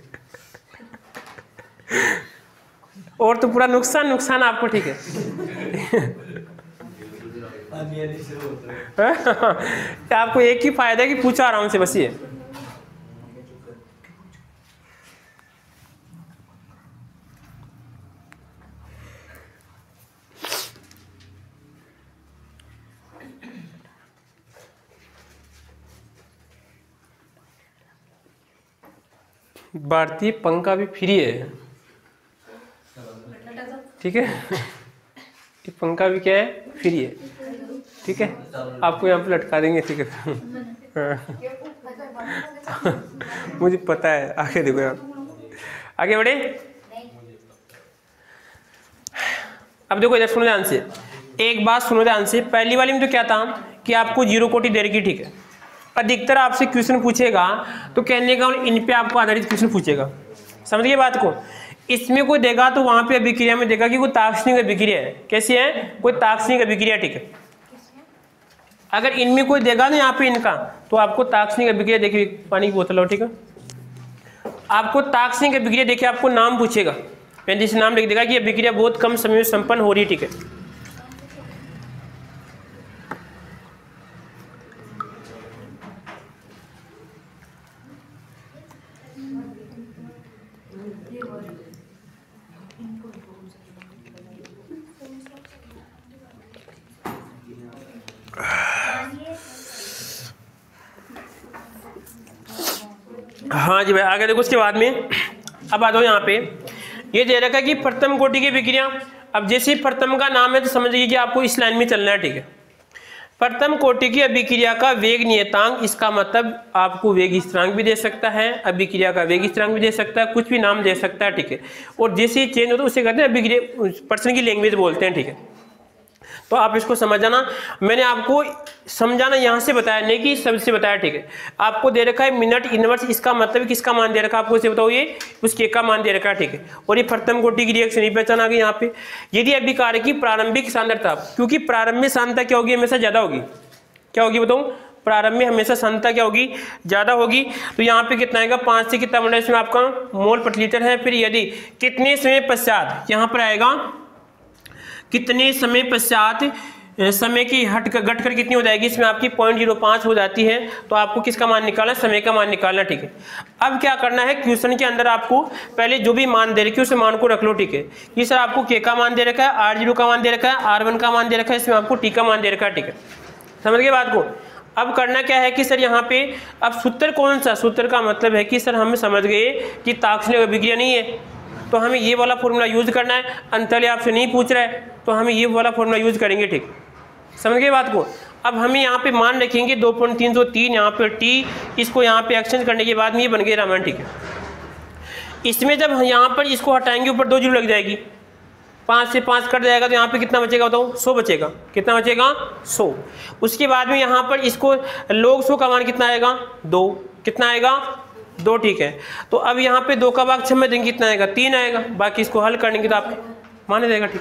और तो पूरा नुकसान आपको, ठीक है। आपको एक ही फायदा है कि पूछो आराम से, बस ये। भारतीय पंखा भी फ्री है, ठीक है। ये पंखा भी क्या है, फ्री है, ठीक है। आपको यहाँ पे लटका देंगे, ठीक है। मुझे पता है, आगे देखो यार, आगे बढ़े। अब देखो इधर सुनो ध्यान से, एक बात सुनो ध्यान से। पहली वाली में तो क्या था कि आपको 0 कोटि दे रखी, ठीक है। अधिकतर आपसे क्वेश्चन पूछेगा तो कहने का इन पे आपको आधारित क्वेश्चन पूछेगा, समझिए बात को। इसमें कोई देगा तो वहां पे अभिक्रिया में देगा कि कोई ताक्षणिक अभिक्रिया है। कैसी है? कोई ताक्षणिक अभिक्रिया, ठीक है। अगर इनमें कोई देगा ना यहाँ पे इनका, तो आपको ताक्षणिक अभिक्रिया देखिए, पानी की बोतल हो, ठीक है। आपको ताक्षणिक अभिक्रिया देखिए, आपको नाम पूछेगा, पहले से नाम लिख देगा कि अभिक्रिया बहुत कम समय में संपन्न हो रही है, ठीक है। हाँ जी भाई, आगे देखो। उसके बाद में अब आ जाओ यहाँ पे, ये दे रखा है कि प्रथम कोटि की अभिक्रिया। अब जैसे प्रथम का नाम है तो समझिए कि आपको इस लाइन में चलना है, ठीक है। प्रथम कोटि की अभिक्रिया का वेग नियतांक, इसका मतलब आपको वेग स्थिरांक भी दे सकता है, अभिक्रिया का वेग स्थिरांक भी दे सकता है, कुछ भी नाम दे सकता है, ठीक है। और जैसे ही चेंज होता है उसे कहते हैं अभिक्रिया, पर्सन की लैंग्वेज बोलते हैं, ठीक है। तो आप इसको समझ जाना, मैंने आपको समझाना यहाँ से बताया, नहीं कि सबसे बताया, ठीक है। आपको दे रखा है मिनट इनवर्स, इसका मतलब किसका मान दे रखा है आपको, इसे बताओ, ये उस के का मान दे रखा है, ठीक है। और ये प्रथम कोटि की रिएक्शन, ये पहचान आ गई यहाँ पे। यदि अभिक्रिया की प्रारंभिक सांद्रता, क्योंकि प्रारंभिक सांद्रता क्या होगी, हमेशा ज्यादा होगी, क्या होगी बताऊँ, प्रारंभ में हमेशा सांद्रता क्या होगी, ज्यादा होगी। तो यहाँ पे कितना आएगा, 5 से कितना बना, इसमें आपका मोल प्रति लीटर है। फिर यदि कितने समय पश्चात, यहाँ पर आएगा कितने समय पश्चात समय की घटकर कितनी हो जाएगी, इसमें आपकी 0.05 हो जाती है। तो आपको किसका मान निकालना, समय का मान निकालना, ठीक है। अब क्या करना है, क्वेश्चन के अंदर आपको पहले जो भी मान दे रखे उस मान को रख लो, ठीक है। ये सर आपको के का मान दे रखा है, R0 का मान दे रखा है, R1 का मान दे रखा है, इसमें आपको टी का मान दे रखा है, ठीक है। समझ गए बात को। अब करना क्या है कि सर यहाँ पे अब सूत्र कौन सा, सूत्र का मतलब है कि सर हम समझ गए कि ताक्षणिक अभिक्रिया नहीं है, तो हमें ये वाला फॉर्मूला यूज करना है। अंतराल आपसे नहीं पूछ रहा है तो हमें ये वाला फॉर्मूला यूज करेंगे, ठीक। समझ गए बात को। अब हमें यहाँ पे मान रखेंगे 2.303, यहाँ पे टी, इसको यहाँ पे एक्सचेंज करने के बाद में ये बन गया रामायण, ठीक है। इसमें जब यहाँ पर इसको हटाएंगे ऊपर 2 जीरो लग जाएगी, 5 से 5 कट जाएगा, तो यहाँ पे कितना बचेगा बताओ, 100 बचेगा। कितना बचेगा, 100। उसके बाद में यहाँ पर इसको log 100 का मान कितना आएगा, 2। कितना आएगा, 2, ठीक है। तो अब यहाँ पे 2 का भाग 6 में देंगे कितना आएगा, 3 आएगा। बाकी इसको हल करने के तो आपको माने देगा, ठीक।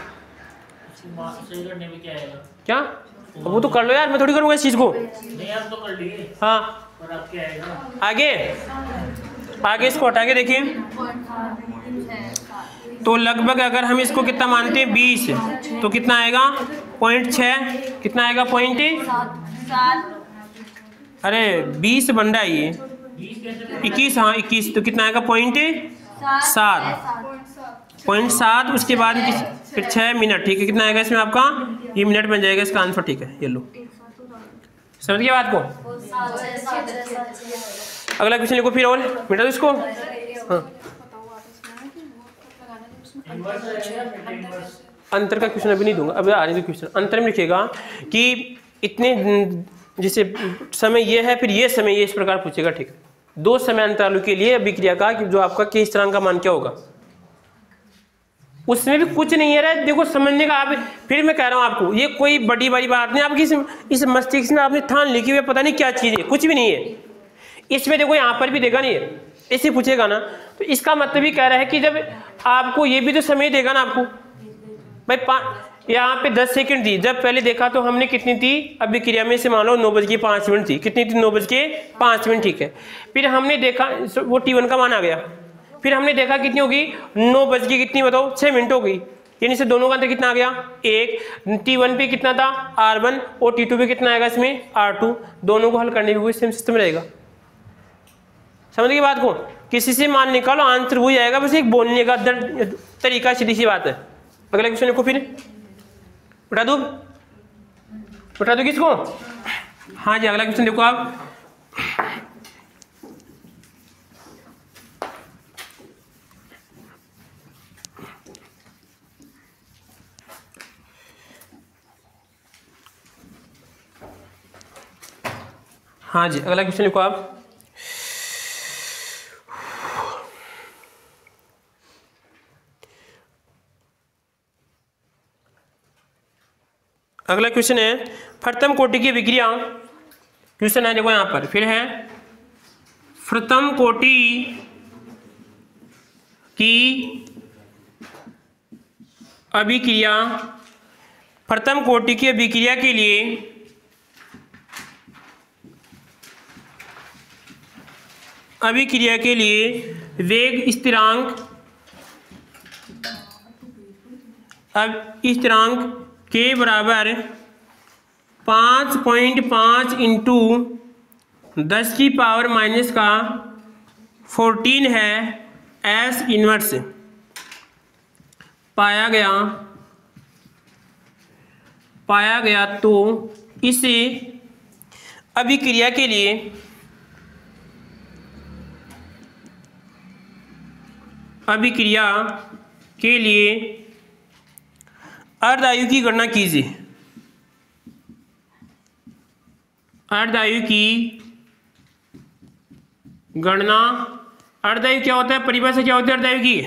क्या वो तो कर लो यार, मैं थोड़ी करूँगा इस चीज़ को। नहीं आप तो कर लिए। हाँ, और आप क्या आएगा आगे इसको हटा के देखिए, तो लगभग अगर हम इसको कितना मानते हैं 20, तो कितना आएगा 0.6, कितना आएगा 0.7, अरे 20 बन रहा है ये 21, हाँ 21, तो कितना आएगा 0.7। उसके बाद फिर 6 मिनट, ठीक है। कितना आएगा इसमें आपका, ये मिनट बन जाएगा इसका आंसर, ठीक है। ये लो, समझ गए बात को। अगला क्वेश्चन लिखो फिर, और मिटा दो इसको। हाँ, अंतर का क्वेश्चन अभी नहीं दूंगा, अभी आ रही क्वेश्चन। अंतर में लिखेगा कि इतने जैसे समय ये है, फिर ये समय ये, इस प्रकार पूछेगा, ठीक है। 2 समय अंतरालों के लिए अभिक्रिया का कि जो आपका के स्थिरांक का मान क्या होगा, उसमें भी कुछ नहीं है रे, देखो समझने का। आप फिर मैं कह रहा हूँ आपको, ये कोई बड़ी बड़ी बात नहीं। आपकी इस मस्तिष्क में आपने ठान लिखी हुई, पता नहीं क्या चीज़ है, कुछ भी नहीं है इसमें। देखो यहाँ पर भी देगा नहीं है, ऐसे पूछेगा ना, तो इसका मतलब ही कह रहा है कि जब आपको ये भी तो समय देगा ना आपको भाई। यहाँ पे 10 सेकंड थी, जब पहले देखा तो हमने कितनी थी अभिक्रिया में से, मान लो 9:05 थी। कितनी थी, 9:05, ठीक है। फिर हमने देखा वो T1 का मान आ गया, फिर हमने देखा कितनी होगी, 9 बज के कितनी बताओ 6 मिनट हो गई, यानी से दोनों का अंतर कितना आ गया 1। T1 पे कितना था R1 और T2 पे कितना आएगा इसमें R2। दोनों को हल करने में सेम सिस्टम रहेगा। समझ गए बात को। किसी से मान निकालो, आंसर वही आएगा, बस एक बोलने का तरीका, सीधी सी बात है। अगला क्वेश्चन लिखो फिर, बता दो किसको। हाँ जी, अगला क्वेश्चन देखो आप। हाँ जी, अगला क्वेश्चन लिखो आप। अगला क्वेश्चन है प्रथम कोटि की अभिक्रिया। क्वेश्चन है देखो यहाँ पर, फिर है प्रथम कोटि की अभिक्रिया, प्रथम कोटि की अभिक्रिया के लिए वेग स्थिरांक, अब स्थिरांक के बराबर 5.5 इंटू 10 की पावर माइनस का 14 है एस इनवर्स पाया गया। तो इसे अभिक्रिया के लिए अर्धायु की गणना कीजिए। अर्धायु की गणना, अर्धायु क्या होता है, परिभाषा क्या होती है अर्धायु की,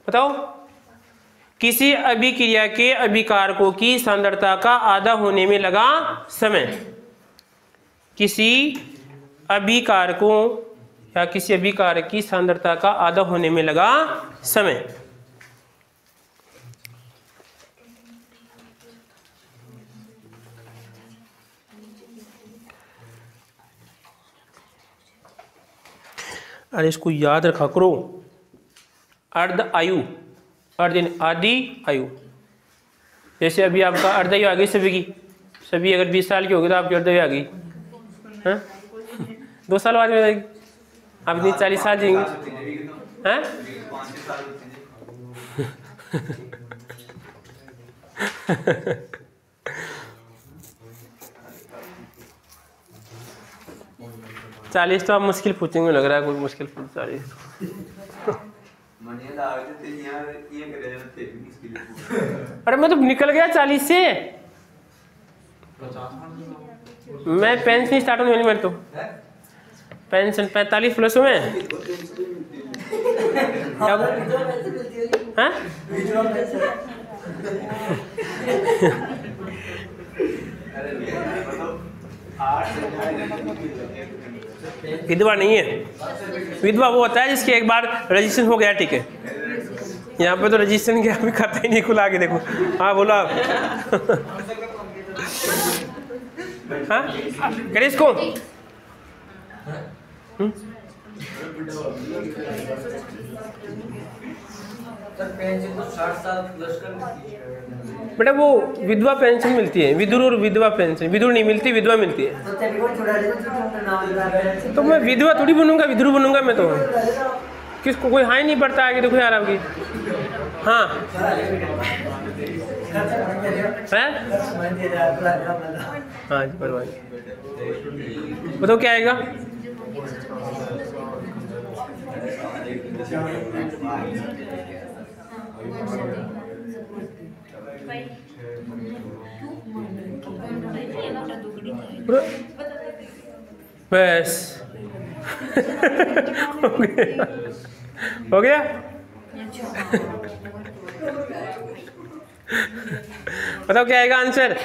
बताओ। किसी अभिक्रिया के अभिकारकों की सांद्रता का आधा होने में लगा समय। किसी अभिकारकों या किसी अभिकारक की सांद्रता का आधा होने में लगा समय। अरे इसको याद रखा करो। अर्ध आयु, आदि आयु, जैसे अभी आपका अर्धायु आ गई सभी अगर 20 साल की होगी तो आपकी अर्धायु आ गई, हाँ 2 साल बाद में जाएगी, आप इतनी 40 साल जिएंगे, हैं? चालीस तो आप मुश्किल पूछेंगे, लग रहा है कोई मुश्किल पूछ 40। अरे मैं तो निकल गया 40 से, मैं पेंशन स्टार्ट होने वाली मेरे तो पेंशन 45 प्लस में हाँ? विधवा नहीं है, विधवा वो होता है जिसके एक बार रजिस्ट्रेशन हो गया, ठीक है। यहाँ पे तो रजिस्ट्रेशन के अभी खाता ही नहीं खुला, आगे देखो। हाँ बोलो आप। हाँ करे इसको बेटा वो विधवा पेंशन मिलती है, विधुर और विधवा पेंशन, विधुर नहीं मिलती, विधवा मिलती है। तो मैं विधवा थोड़ी बनूंगा, विधुर बनूंगा मैं तो। किसको कोई हाई नहीं पड़ता आगे देखो यार आपकी। हाँ है? हाँ जी परवाह, बताओ क्या आएगा। बस हो गया। बताओ क्या आएगा आंसर।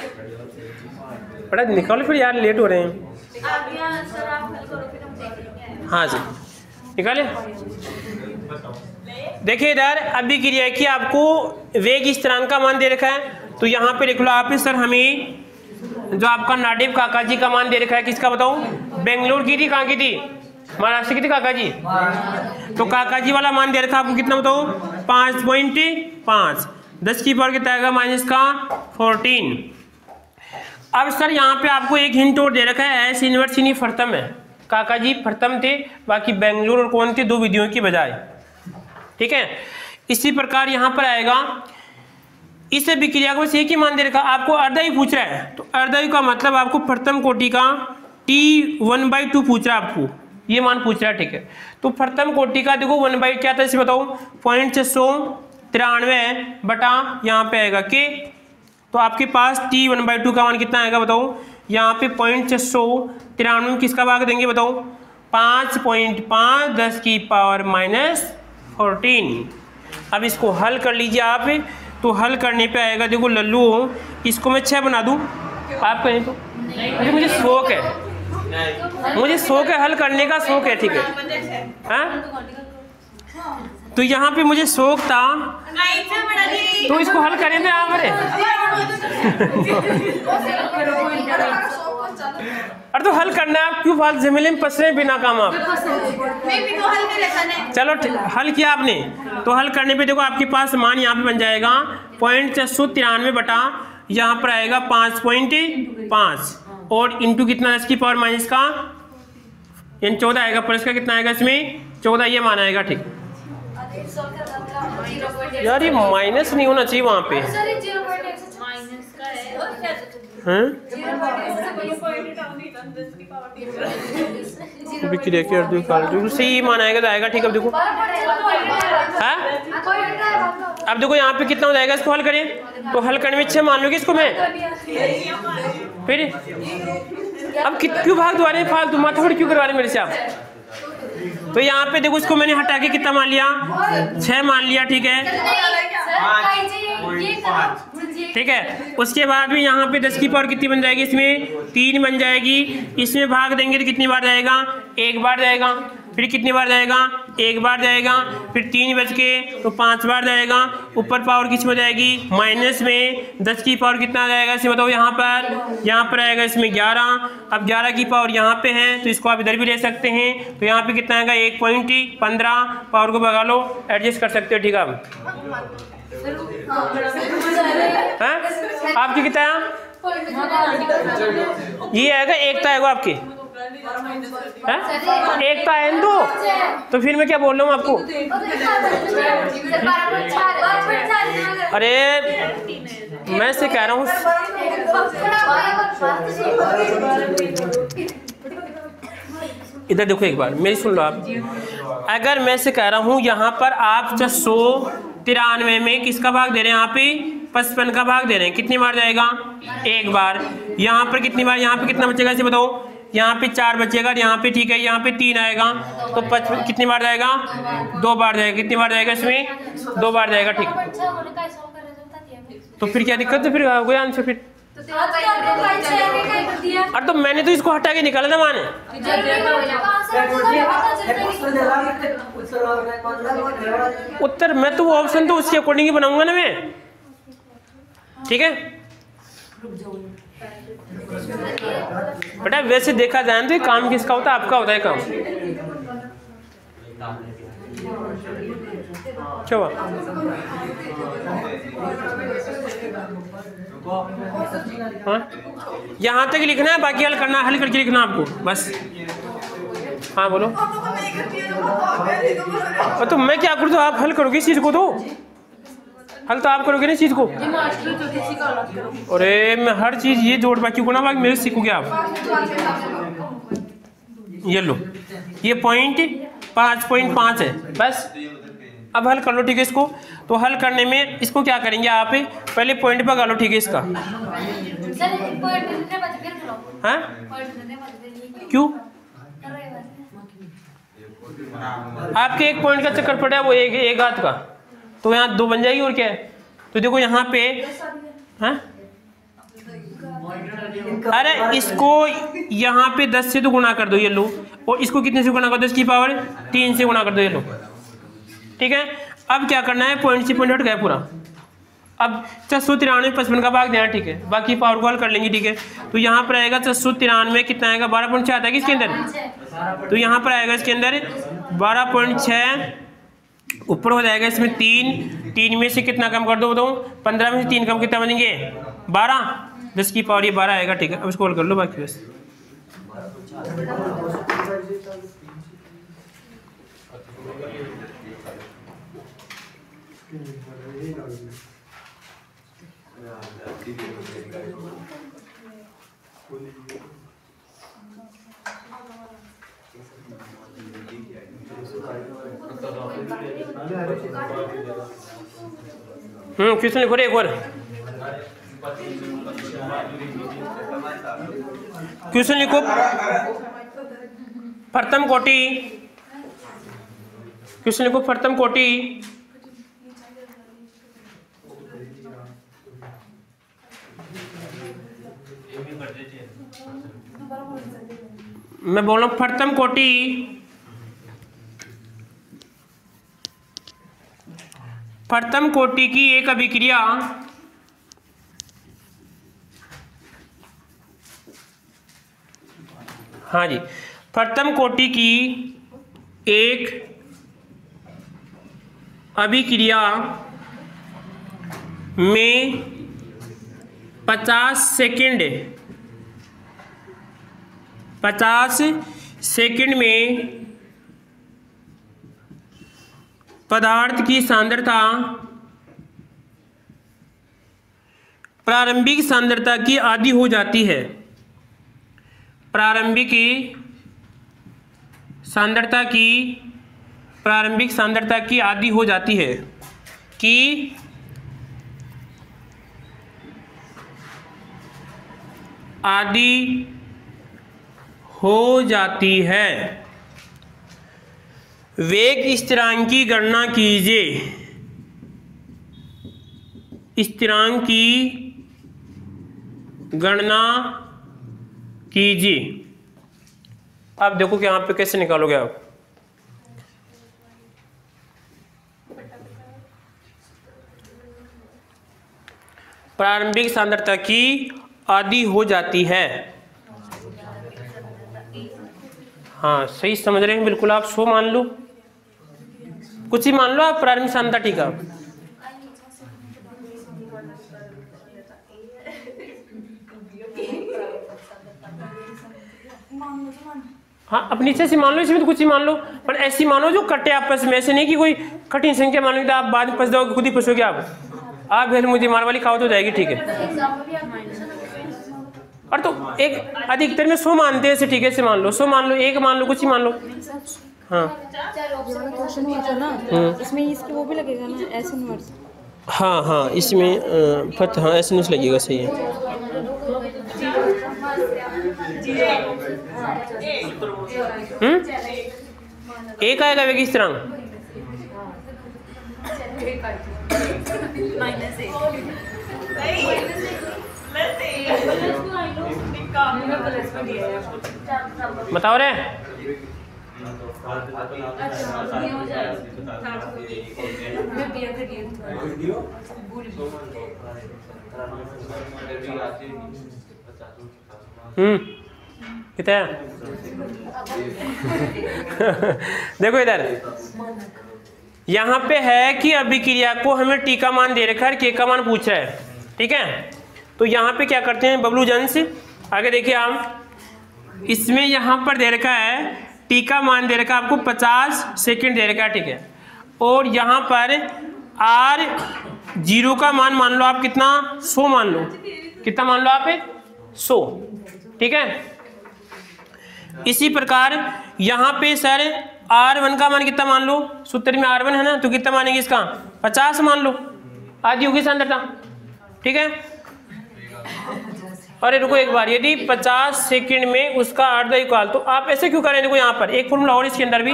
बड़ा निकालो फिर यार, लेट हो रहे हैं। हाँ जी निकाले। देखिए इधर अभिक्रिया की आपको वेग स्थिरांक का मान दे रखा है, तो यहाँ पे लिख लो आप सर हमें जो आपका नाडिव काका जी का मान दे रखा है, किसका बताऊं, बेंगलोर की थी, कहाँ की थी, महाराष्ट्र की थी काका जी। तो काका जी वाला मान दे रखा आपको कितना बताओ, 5.5, 10 की पावर कितना आएगा माइनस का 14। अब सर यहाँ पे आपको एक हिंट और दे रखा है, एस इनवर्स इन्हीं प्रथम है, काका जी प्रथम थे, बाकी बेंगलोर और कौन थे, 2 विधियों की बजाय, ठीक है। इसी प्रकार यहाँ पर आएगा, इस अभिक्रिया को बस एक ही मान दे रखा, आपको अर्धायु पूछ रहा है, तो अर्धायु का मतलब आपको प्रथम कोटि का T1/2 पूछ रहा है, आपको ये मान पूछ रहा है, ठीक है। तो प्रथम कोटि का देखो 1/, क्या था इसे बताओ, 0.693 बटा यहाँ पे आएगा के, तो आपके पास T1/2 का मान कितना आएगा बताओ, यहाँ पे 0.693 किसका भाग देंगे बताओ, 5.5 10 की पावर माइनस 14। अब इसको हल कर लीजिए आप, तो हल करने पे आएगा देखो लल्लू, इसको मैं 6 बना दूं, आप कहें तो, अरे मुझे शौक है, मुझे शौक है हल करने का, शौक है, ठीक है। हाँ तो यहाँ पे मुझे शौक था तो इसको हल करें थे आप अरे अरे तो हल करना है, आप क्यों फालतू झमेले में फंस रहे हैं बिना काम आप। चलो हल किया आपने, तो हल करने पे देखो आपके पास मान यहाँ पे बन जाएगा 0.493 बटा यहाँ पर आएगा 5.5 और इंटू कितना 10 की पावर माइनस का यानी 14 आएगा, प्लस का कितना आएगा इसमें 14, ये मान आएगा। ठीक यार ये माइनस नहीं होना चाहिए वहाँ पे सही मान आएगा तो आएगा। ठीक, अब देखो हाँ अब देखो यहाँ पे कितना हो जाएगा, इसको हल करें तो हल करने में 6 मान लोगे इसको मैं, फिर अब क्यों भाग दो रहे फालतू माथाफड़ क्यों करवा रहे मेरे से आप। तो यहाँ पे देखो इसको मैंने हटा के कितना मान लिया 6 मान लिया। ठीक है, ठीक है, उसके बाद भी यहाँ पे 10 की पावर कितनी बन जाएगी, इसमें 3 बन जाएगी। इसमें भाग देंगे तो कितनी बार जाएगा, 1 बार जाएगा। फिर कितनी बार जाएगा, 1 बार जाएगा। फिर 3 बच के तो 5 बार जाएगा। ऊपर पावर किस में जाएगी, माइनस में 10 की पावर कितना जाएगा इसे बताओ। यहाँ पर आएगा इसमें 11। अब 11 की पावर यहाँ पे है तो इसको आप इधर भी ले सकते हैं। तो यहाँ पे कितना आएगा 1.15, पावर को भगा लो, एडजस्ट कर सकते हो। ठीक है, आपकी कितना है, ये आएगा एकता आएगा आपकी एकता है तो फिर मैं क्या बोल रहा हूँ आपको। अरे मैं से कह रहा हूँ इधर देखो एक बार मेरी सुन लो आप। अगर मैं से कह रहा हूँ यहाँ पर आप 193 में किसका भाग दे रहे हैं, यहाँ पे 55 का भाग दे रहे हैं, कितनी बार जाएगा 1 बार। यहाँ पर कितनी बार, यहाँ पे कितना बचेगा इसे बताओ, यहाँ पे 4 बचेगा, यहाँ पे ठीक है, यहाँ पे 3 आएगा तो 55 कितनी बार जाएगा, 2 बार जाएगा। कितनी बार जाएगा इसमें, 2 बार जाएगा। ठीक, तो फिर क्या दिक्कत है, फिर हो गया आंसर। फिर अरे तो मैंने तो इसको हटा के निकाला था माने। उत्तर मैं तो वो ऑप्शन तो उसके अकॉर्डिंग ही बनाऊंगा ना मैं। ठीक है बेटा, वैसे देखा जाए तो काम किसका होता है, आपका होता है काम। क्या हुआ, हाँ यहाँ तक लिखना है, बाकी हल करना, हल करके लिखना आपको बस। हाँ बोलो। तो मैं क्या करूँ, तो आप हल करोगे इस चीज को, तो हल तो आप करोगे ना इस चीज को। अरे मैं हर चीज ये जोड़ बाकी को ना बाकी मेरे सीखोगे आप। ये लो, ये 5.5 है बस। अब हल कर लो। ठीक है, इसको तो हल करने में इसको क्या करेंगे आप, पहले पॉइंट पर गा लो। ठीक है, इसका हाँ क्यों, आपके एक पॉइंट का चक्कर पड़ा है वो एक हाथ का, तो यहाँ 2 बन जाएगी और क्या है। तो देखो यहाँ पे हाँ, अरे इसको यहाँ पे 10 से तो गुणा कर दो, ये लो, और इसको कितने से गुणा कर दो, 10 की पावर 3 से गुणा कर दो, ये लो। ठीक है, अब क्या करना है, पॉइंट से पॉइंट हट गया पूरा। अब 493 55 का भाग देना। ठीक है, बाकी पावर को हल कर लेंगे। ठीक है, तो यहाँ पर आएगा 493 कितना आएगा, 12.6 आता है कि इसके अंदर, तो यहाँ पर आएगा इसके अंदर 12.6, ऊपर हो जाएगा इसमें 3 में से कितना कम कर दो बताओ, 15 में से 3 कम कितना बनेंगे 12, 10 की पावर ये 12 आएगा। ठीक है, अब इसको हल कर लो बाकी बस। क्वेश्चन लिखो एक और क्वेश्चन लिखो। प्रथम कोटि, क्वेश्चन लिखो प्रथम कोटि मैं बोल रहा हूँ प्रथम कोटि प्रथम कोटि की एक अभिक्रिया हाँ जी, प्रथम कोटि की एक अभिक्रिया में 50 सेकंड में पदार्थ की सांद्रता प्रारंभिक सांद्रता की आधी हो जाती है। प्रारंभिक सांद्रता की आधी हो जाती है कि आधी हो जाती है। वेग स्थिरांक की गणना कीजिए। स्थिरांक की गणना कीजिए। अब देखो कि यहाँ पे कैसे निकालोगे आप। प्रारंभिक सांद्रता की आधी हो जाती है। हाँ सही समझ रहे हैं बिल्कुल आप। 100 मान लो, कुछ ही मान लो आप प्रारंभिक सांद्रता। ठीक है, हाँ अब नीचे से मान लो, इसमें तो कुछ ही मान लो, पर ऐसी मानो जो कटे आपस में। ऐसे नहीं कि कोई कठिन संख्या मान लो तो आप बाद में फंस जाओगे, खुद ही फंसोगे आप फिर मुझे मार वाली खाओ तो जाएगी। ठीक है, और तो एक अधिकतर में 100 मानते हैं ऐसे। ठीक है, ऐसे मान लो 100 मान लो, 1 मान लो, कुछ ही मान लो। हाँ क्वेश्चन हुआ था ना, इसमें इसके वो भी लगेगा ना, एस इनवर्स। हाँ इसमें हाँ एस इनवर्स लगेगा। सही है। एक आएगा वेग स्थिरांक। बताओ रे। कितना है? देखो इधर यहाँ पे है कि अभिक्रिया को हमें टी का मान दे रखा है, के का मान पूछ रहा है। ठीक है, तो यहाँ पे क्या करते हैं बबलू जन से आगे देखिए आप। इसमें यहाँ पर दे रखा है टी का मान दे रखा है आपको 50 सेकंड दे रखा है। ठीक है, और यहाँ पर R0 का मान लो आप कितना, 100 मान लो। कितना मान लो आप? 100। ठीक है, इसी प्रकार यहाँ पे सर R1 का मान कितना मान लो, सूत्र में R1 है ना, तो कितना मानेंगे इसका 50 मान लो, आधी होगी सांद्रता। ठीक है, अरे रुको एक बार, यदि 50 सेकंड में उसका अर्ध काल, तो आप ऐसे क्यों करें? देखो यहाँ पर एक फॉर्मूला और इसके अंदर भी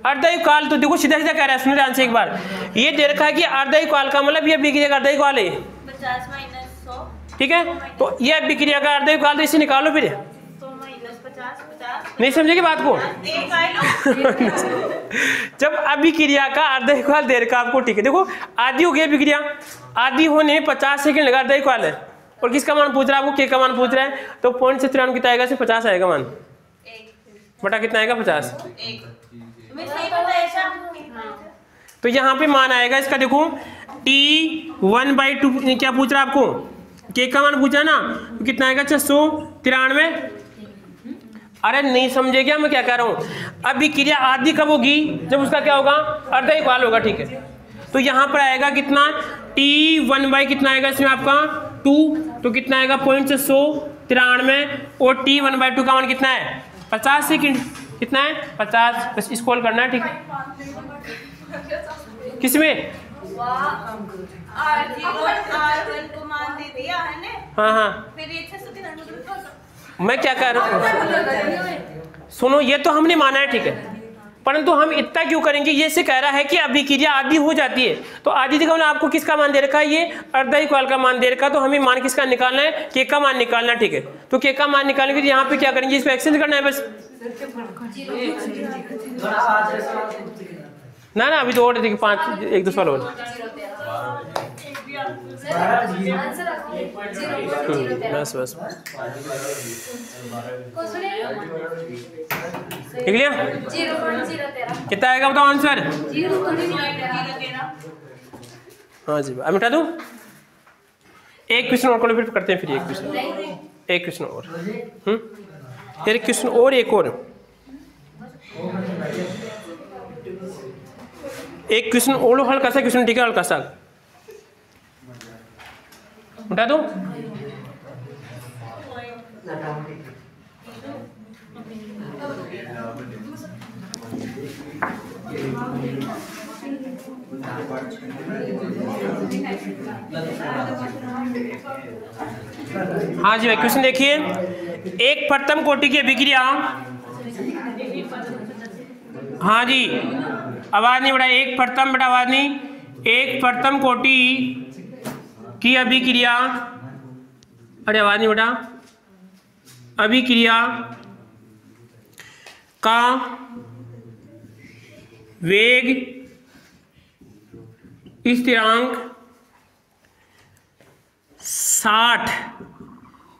अर्धकाल। तो देखो सीधा सीधा कह रहा है, सुनो ध्यान से एक बार। ये दे रखा है कि अर्धकाल का मतलब ये अभिक्रिया का अर्धकाल है 50 - 100। ठीक है, तो ये अभिक्रिया का अर्धकाल, तो इसे निकालो फिर। 50 नहीं समझेगी बात को? जब अभिक्रिया का अर्धकाल दे रखा आपको। ठीक है, देखो आधी हो गई अभिक्रिया, आधी होने 50 सेकंड लगा, अर्धकाल है। और किसका मान पूछ रहा है आपको? के का मान पूछ रहा है, तो 0.93 कितना आएगा? 50 आएगा मान, बटा कितना आएगा? 50। तो यहाँ पे मान आएगा इसका, देखो T1/2 क्या पूछ रहा है आपको? के का मान पूछा ना, तो कितना आएगा? 693। अरे नहीं समझे क्या मैं क्या कह रहा हूँ? अभिक्रिया आधी कब होगी? जब उसका क्या होगा? अर्धकाल होगा। ठीक है, तो यहाँ पर आएगा कितना? T1 कितना आएगा इसमें आपका 2, तो कितना आएगा? 0.193। और T1/2 का मान कितना है? 50 सेकंड। कितना है? 50। बस इसको हल करना है। ठीक है, किसमें? हाँ फिर ये 693 मैं क्या कह रहा हूँ, सुनो, ये तो हमने माना है। ठीक है, परंतु हम इतना क्यों करेंगे? ये से कह रहा है कि अभिक्रिया आधी हो जाती है, तो आधी जगह आपको किसका मान दे रखा है? ये अर्धकाल का मान दे रखा है, तो हमें मान किसका निकालना है? के का मान निकालना है। ठीक है, तो के का मान निकालने के लिए यहाँ पे क्या करेंगे? इसको एक्सचेंज करना है बस। ना ना, अभी तो और देखिए 5 1-2 सवाल और। बस बस लिख लिया। कितना आएगा बताओ आंसर? हाँ जी, अब मिटा दूँ। एक क्वेश्चन और फिर करते हैं, फिर एक क्वेश्चन और फिर एक क्वेश्चन और, एक क्वेश्चन और हल्का सा क्वेश्चन, ठीक है, हल्का सा मिटा दूँ। हाँ जी भाई, क्वेश्चन देखिए। एक प्रथम कोटि की अभिक्रिया, हाँ जी, आवाज नहीं बढ़ा, एक प्रथम, बेटा आवाज नहीं, एक प्रथम कोटि की अभिक्रिया, अरे आवाज नहीं बेटा, अभिक्रिया का वेग स्थिरांक 60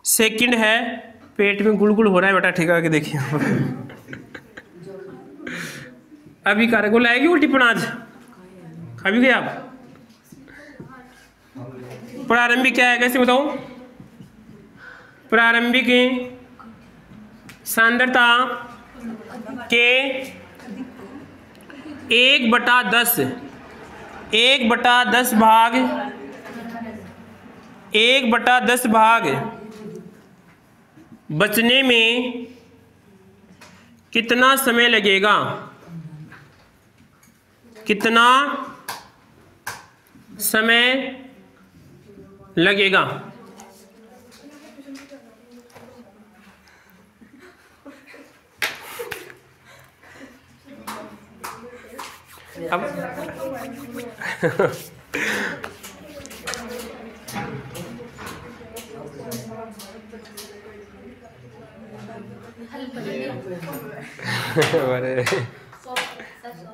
सेकंड है। पेट में गुलगुल हो रहा है बेटा, ठीक है, देखिए अभी कारगुल आएगी उल्टी पण आज, खा भी गए आप। प्रारंभिक क्या है, कैसे बताओ? प्रारंभिक सांद्रता के 1/10 भाग बचने में कितना समय लगेगा? कितना समय लगेगा? अब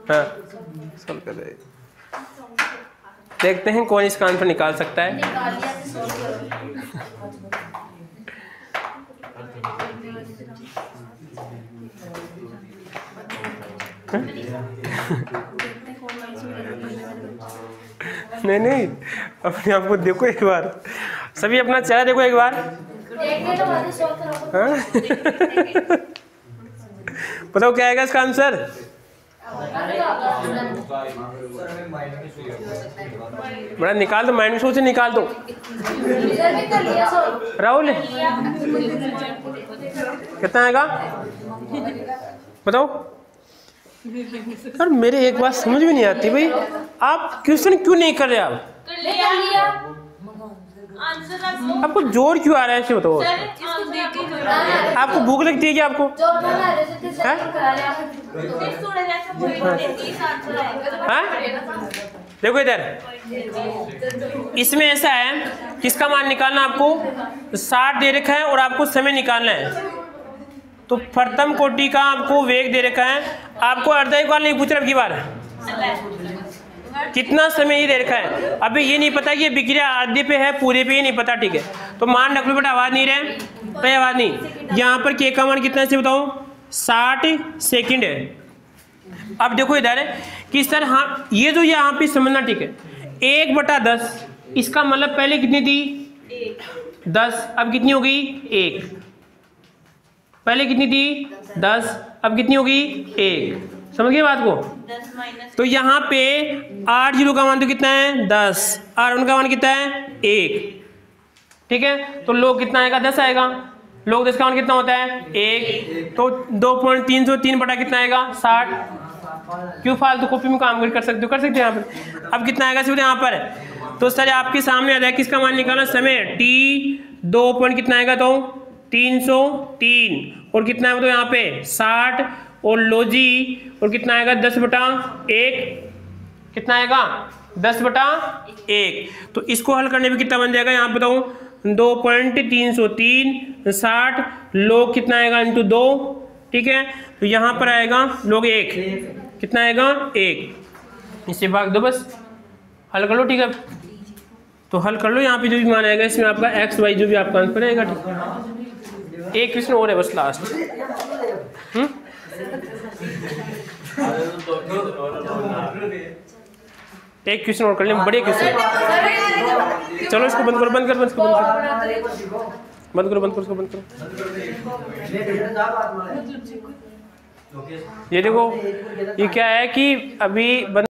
हाँ, सॉल्व कर रहे, देखते हैं कौन इसका आंसर निकाल सकता है। नहीं, अपने आप को देखो एक बार, सभी अपना चेहरा देखो एक बार। हाँ? बताओ क्या आएगा इसका आंसर? बड़ा निकाल दो, माइनस से निकाल दो राहुल, कितना आएगा बताओ। सर मेरे एक बात समझ में नहीं आती भाई, आप क्वेश्चन क्यों नहीं कर रहे? आप आपको जोर क्यों आ रहा है, ऐसे बताओ। आपको भूख लगती है क्या आपको? देखो इधर, इसमें ऐसा है, किसका मान निकालना आपको? 60 दे रखा है और आपको समय निकालना है। तो प्रथम कोटि का आपको वेग दे रखा है, आपको अर्धा एक बार नहीं पूछ रहा, की बार कितना समय ही दे रखा है। अभी ये नहीं पता कि ये विक्रिया आधे पे है, पूरे पे ही नहीं पता, ठीक है। तो मान रख लो बेटा, आवाज नहीं रहे, कोई आवाज नहीं। यहाँ पर के का मान कितना से बताओ? 60 सेकंड है। अब देखो इधर कि सर, हाँ ये जो यहाँ पे समझना, ठीक है, 1/10, इसका मतलब पहले कितनी थी? 10, अब कितनी हो गई? 1। पहले कितनी थी? 10, अब कितनी होगी? 1। समझ गए बात को? 10 तो यहाँ पे R0 का मान तो कितना है? 10, R1 का मान कितना है? 1, ठीक है। तो log कितना आएगा? 10 आएगा। log 10 का मान कितना होता है? 1। तो 2.303 बटा कितना आएगा? 60। क्यों फालतू कॉपी में काम कर सकते हो, यहाँ पर। अब कितना आएगा सीधे यहाँ पर? तो सर आपके सामने आ जाए, किसका मान निकालना? समय t 2 पॉइंट कितना आएगा? तो 303 और कितना है तो यहाँ पे 60 और लोजी और कितना आएगा? 10/1। कितना आएगा? 10/1। तो इसको हल करने में कितना बन जाएगा यहाँ बताऊँ? 2.303 60 लोग कितना आएगा? इंटू 2, ठीक है। तो यहाँ पर आएगा लोग 1, कितना आएगा? 1। इससे भाग दो बस, हल कर लो। ठीक है, तो हल कर लो। यहाँ पे जो भी मान आएगा इसमें आपका एक्स वाई जो भी आपका आंसर आएगा। ठीक, एक क्वेश्चन और है बस लास्ट। एक क्वेश्चन और कर लें, बड़े क्वेश्चन। चलो इसको बंद करो, बंद करो, बंद करो, बंद करो, बंद करो, इसको बंद करो। ये देखो, ये क्या है कि अभी बंद